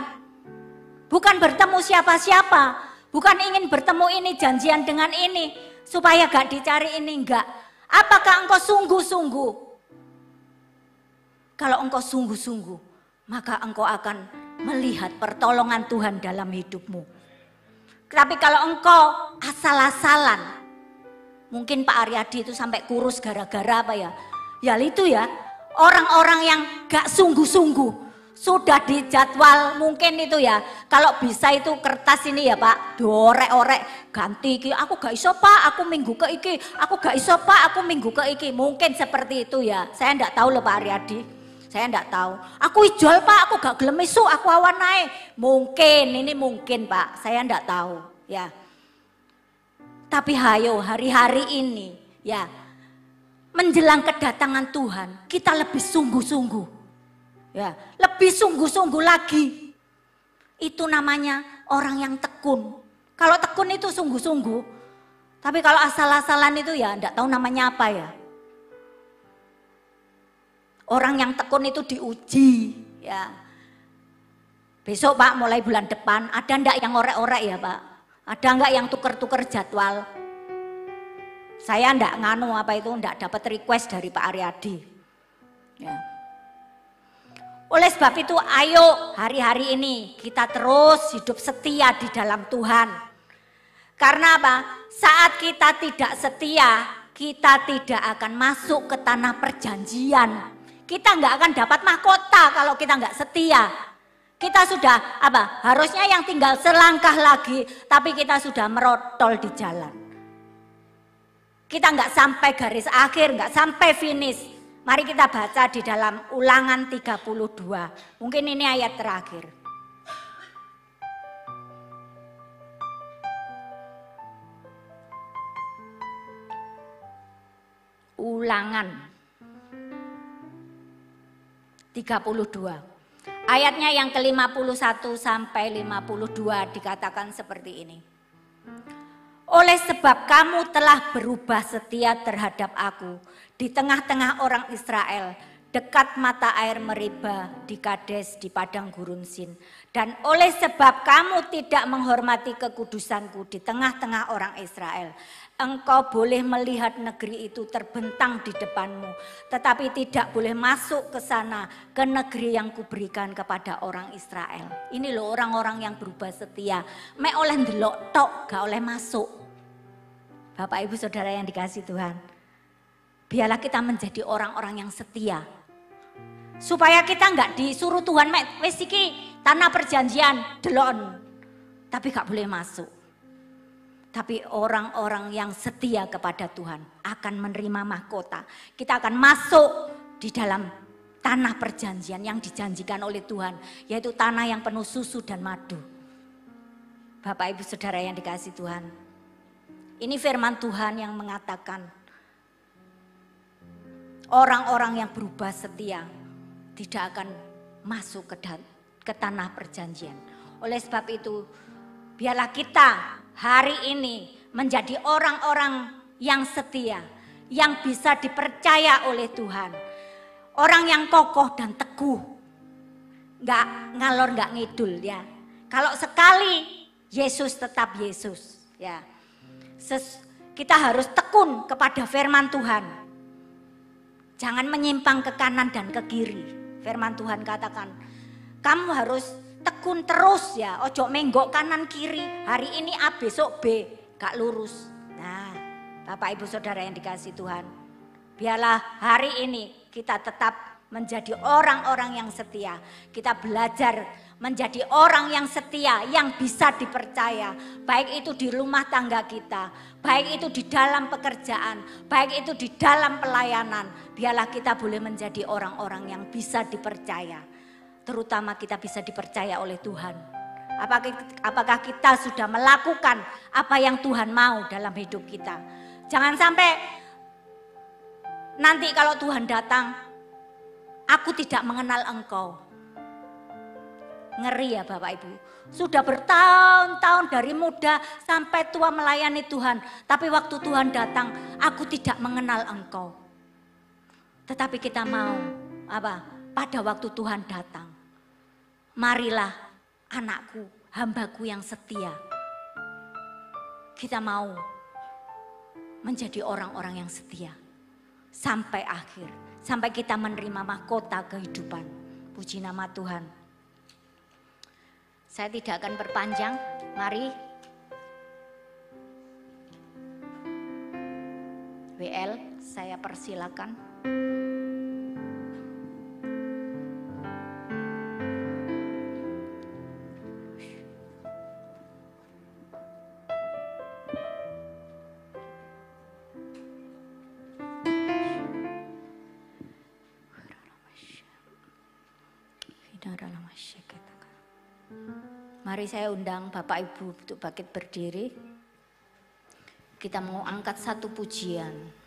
Bukan bertemu siapa-siapa. Bukan ingin bertemu ini, janjian dengan ini. Supaya gak dicari ini, enggak. Apakah engkau sungguh-sungguh? Kalau engkau sungguh-sungguh, maka engkau akan melihat pertolongan Tuhan dalam hidupmu. Tapi kalau engkau asal-asalan, mungkin Pak Aryadi itu sampai kurus gara-gara apa ya? Ya itu ya, orang-orang yang gak sungguh-sungguh. Sudah dijadwal mungkin itu ya. Kalau bisa itu kertas ini ya Pak, diorek-orek, ganti iki. Aku gak iso Pak, aku minggu ke iki. Aku gak iso Pak, aku minggu ke iki. Mungkin seperti itu ya. Saya enggak tahu loh Pak Aryadi. Saya enggak tahu. Aku ijol Pak, aku gak gelem isu, aku awan naik. Mungkin, ini mungkin Pak. Saya enggak tahu ya. Tapi hayo hari-hari ini ya, menjelang kedatangan Tuhan, kita lebih sungguh-sungguh. Ya, lebih sungguh-sungguh lagi. Itu namanya orang yang tekun. Kalau tekun itu sungguh-sungguh. Tapi kalau asal-asalan itu ya enggak tahu namanya apa ya. Orang yang tekun itu diuji ya. Besok Pak mulai bulan depan ada enggak yang orek-orek ya Pak? Ada enggak yang tuker-tuker jadwal? Saya enggak nganu apa itu, enggak dapat request dari Pak Aryadi. Ya. Oleh sebab itu ayo hari-hari ini kita terus hidup setia di dalam Tuhan. Karena apa? Saat kita tidak setia, kita tidak akan masuk ke tanah perjanjian. Kita nggak akan dapat mahkota kalau kita nggak setia. Kita sudah apa? Harusnya yang tinggal selangkah lagi, tapi kita sudah merotol di jalan. Kita nggak sampai garis akhir, nggak sampai finish. Mari kita baca di dalam Ulangan 32. Mungkin ini ayat terakhir. Ulangan 32. Ayatnya yang ke-51 sampai 52 dikatakan seperti ini. Oleh sebab kamu telah berubah setia terhadap aku di tengah-tengah orang Israel, dekat mata air Meriba di Kades di padang gurun Sin. Dan oleh sebab kamu tidak menghormati kekudusanku di tengah-tengah orang Israel, engkau boleh melihat negeri itu terbentang di depanmu, tetapi tidak boleh masuk ke sana, ke negeri yang kuberikan kepada orang Israel. Ini loh orang-orang yang berubah setia. Mek oleh ndelok tok, gak oleh masuk. Bapak Ibu Saudara yang dikasih Tuhan, biarlah kita menjadi orang-orang yang setia. Supaya kita nggak disuruh Tuhan, mek wis iki tanah perjanjian, delon. Tapi gak boleh masuk. Tapi orang-orang yang setia kepada Tuhan akan menerima mahkota. Kita akan masuk di dalam tanah perjanjian yang dijanjikan oleh Tuhan. Yaitu tanah yang penuh susu dan madu. Bapak Ibu Saudara yang dikasih Tuhan. Ini firman Tuhan yang mengatakan orang-orang yang berubah setia tidak akan masuk ke tanah perjanjian. Oleh sebab itu, biarlah kita hari ini menjadi orang-orang yang setia, yang bisa dipercaya oleh Tuhan. Orang yang kokoh dan teguh, nggak ngalor nggak ngidul ya. Kalau sekali Yesus tetap Yesus ya. Kita harus tekun kepada firman Tuhan. Jangan menyimpang ke kanan dan ke kiri. Firman Tuhan katakan, kamu harus tekun terus ya, ojo menggok kanan kiri. Hari ini A, besok B, gak lurus. Nah, Bapak Ibu Saudara yang dikasih Tuhan, biarlah hari ini kita tetap menjadi orang-orang yang setia. Kita belajar menjadi orang yang setia, yang bisa dipercaya. Baik itu di rumah tangga kita, baik itu di dalam pekerjaan, baik itu di dalam pelayanan. Biarlah kita boleh menjadi orang-orang yang bisa dipercaya. Terutama kita bisa dipercaya oleh Tuhan. Apakah kita sudah melakukan apa yang Tuhan mau dalam hidup kita? Jangan sampai nanti kalau Tuhan datang, aku tidak mengenal engkau. Ngeri ya Bapak Ibu. Sudah bertahun-tahun dari muda sampai tua melayani Tuhan. Tapi waktu Tuhan datang, aku tidak mengenal engkau. Tetapi kita mau apa? Pada waktu Tuhan datang, marilah anakku, hambaku yang setia. Kita mau menjadi orang-orang yang setia. Sampai akhir. Sampai kita menerima mahkota kehidupan. Puji nama Tuhan. Saya tidak akan berpanjang, mari WL saya persilakan. Mari saya undang Bapak Ibu untuk bangkit berdiri. Kita mau angkat satu pujian.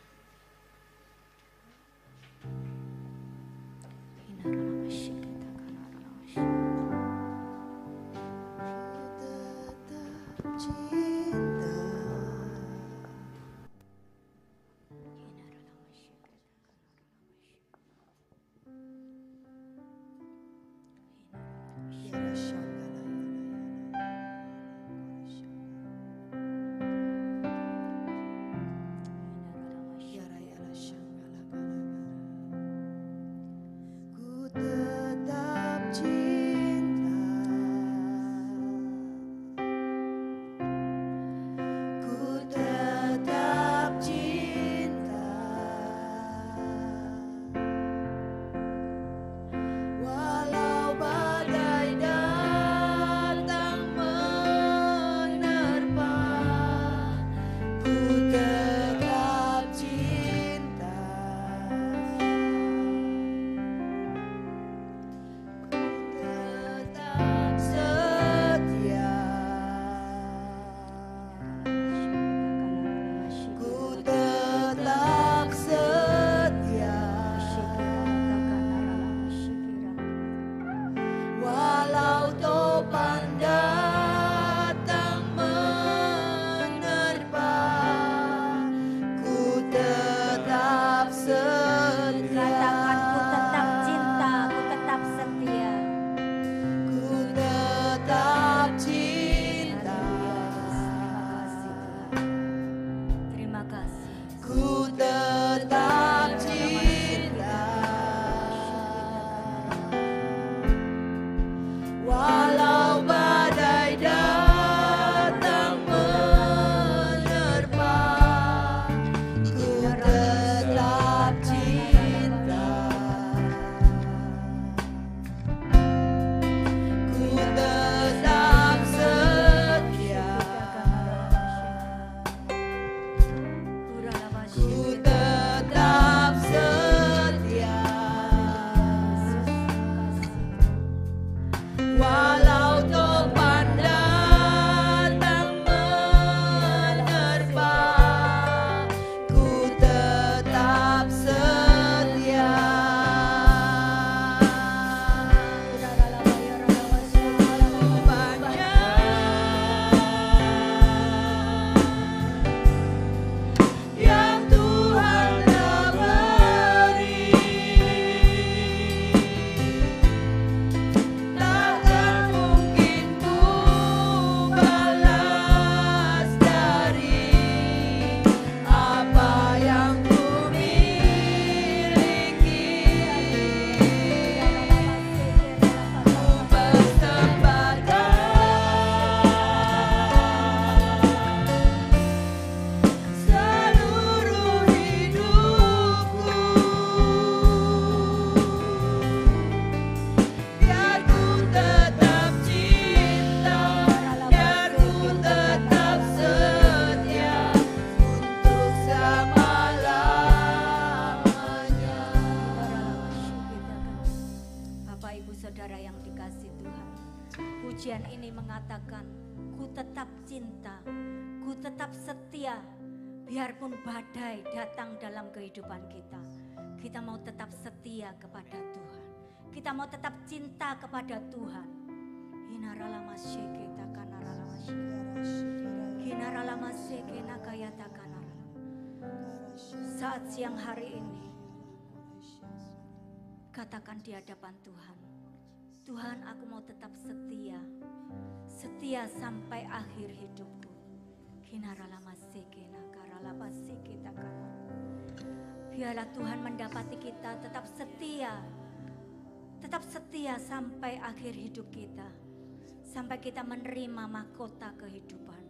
pujian ini mengatakan, ku tetap cinta, ku tetap setia, biarpun badai datang dalam kehidupan kita. Kita mau tetap setia kepada Tuhan. Kita mau tetap cinta kepada Tuhan. Saat siang hari ini, katakan di hadapan Tuhan, Tuhan, aku mau tetap setia, setia sampai akhir hidupku. Biarlah Tuhan mendapati kita tetap setia sampai akhir hidup kita, sampai kita menerima mahkota kehidupan.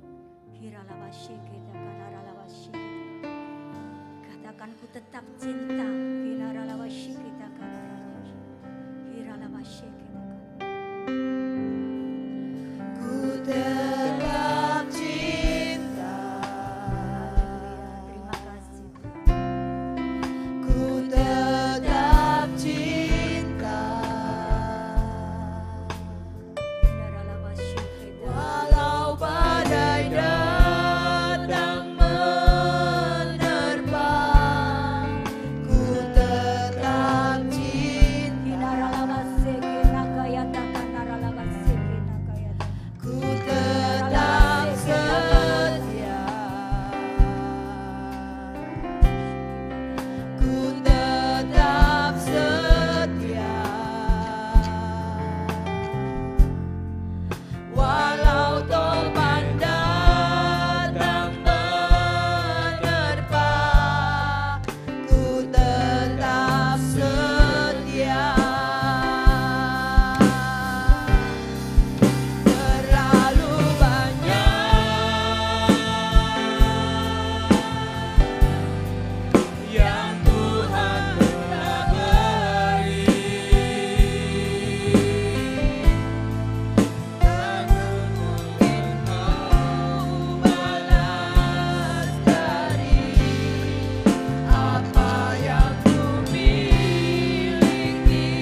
Katakan, ku tetap cinta. Ku tetap cinta. Terima kasih. Ku tetap cinta. Walau badai datang menerpa, ku tetap cinta. Ku tetap setia. Ku tetap setia. Walau topan datang menerpa, ku tetap setia. Terlalu banyak yang Tuhan telah beri, tak mungkin kau balas dari apa yang ku miliki.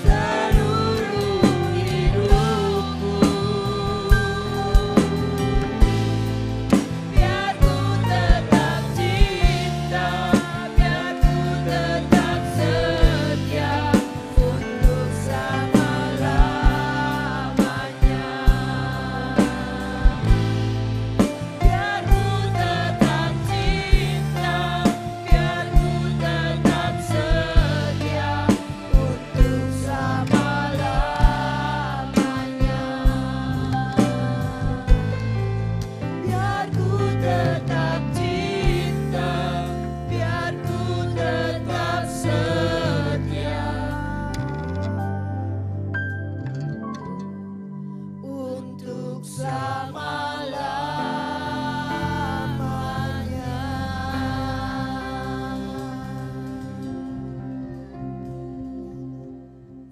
Seluruh hidupku, biar ku tetap cinta, biar ku tetap setia untuk selama-lamanya. Biar ku tetap cinta, biar ku tetap setia untuk selama-lamanya. Biar ku tetap cinta, biar ku tetap setia untuk selama-lamanya.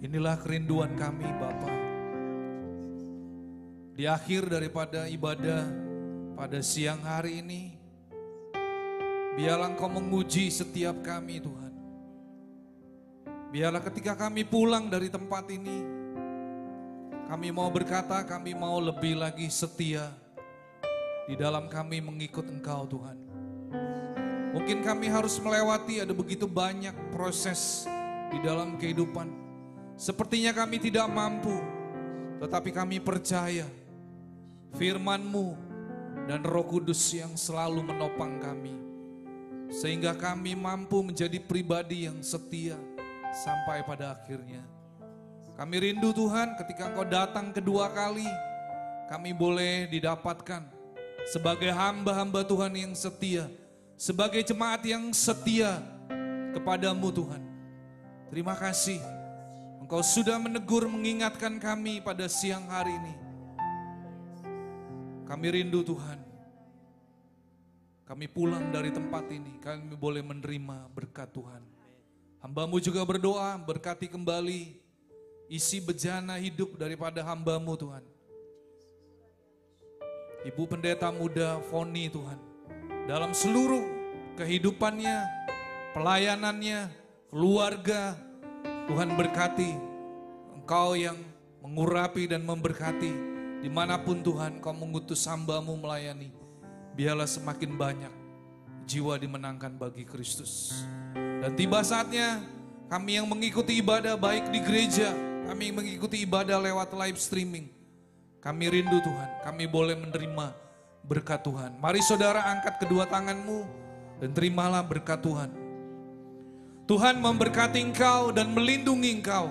Inilah kerinduan kami Bapa. Di akhir daripada ibadah pada siang hari ini, biarlah Engkau menguji setiap kami Tuhan. Biarlah ketika kami pulang dari tempat ini, kami mau berkata, kami mau lebih lagi setia di dalam kami mengikut Engkau Tuhan. Mungkin kami harus melewati ada begitu banyak proses di dalam kehidupan. Sepertinya kami tidak mampu, tetapi kami percaya firman-Mu dan Roh Kudus yang selalu menopang kami. Sehingga kami mampu menjadi pribadi yang setia sampai pada akhirnya. Kami rindu Tuhan ketika Engkau datang kedua kali, kami boleh didapatkan sebagai hamba-hamba Tuhan yang setia, sebagai jemaat yang setia kepadamu Tuhan. Terima kasih, Engkau sudah menegur mengingatkan kami pada siang hari ini. Kami rindu Tuhan, kami pulang dari tempat ini, kami boleh menerima berkat Tuhan. Hamba-Mu juga berdoa, berkati kembali isi bejana hidup daripada hamba-Mu Tuhan. Ibu Pendeta Muda Foni Tuhan, dalam seluruh kehidupannya, pelayanannya, keluarga. Tuhan berkati Engkau yang mengurapi dan memberkati. Dimanapun Tuhan Kau mengutus hamba-Mu melayani, biarlah semakin banyak jiwa dimenangkan bagi Kristus. Dan tiba saatnya kami yang mengikuti ibadah baik di gereja, kami yang mengikuti ibadah lewat live streaming, kami rindu Tuhan, kami boleh menerima berkat Tuhan. Mari saudara angkat kedua tanganmu dan terimalah berkat Tuhan. Tuhan memberkati engkau dan melindungi engkau.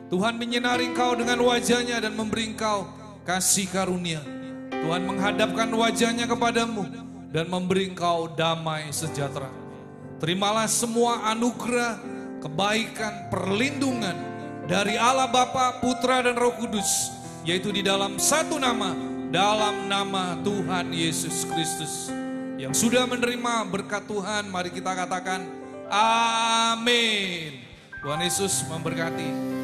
Tuhan menyinari engkau dengan wajahnya dan memberi engkau kasih karunia. Tuhan menghadapkan wajahnya kepadamu dan memberi engkau damai sejahtera. Terimalah semua anugerah, kebaikan, perlindungan dari Allah Bapa, Putra dan Roh Kudus, yaitu di dalam satu nama, dalam nama Tuhan Yesus Kristus. Yang sudah menerima berkat Tuhan, mari kita katakan amin. Tuhan Yesus memberkati.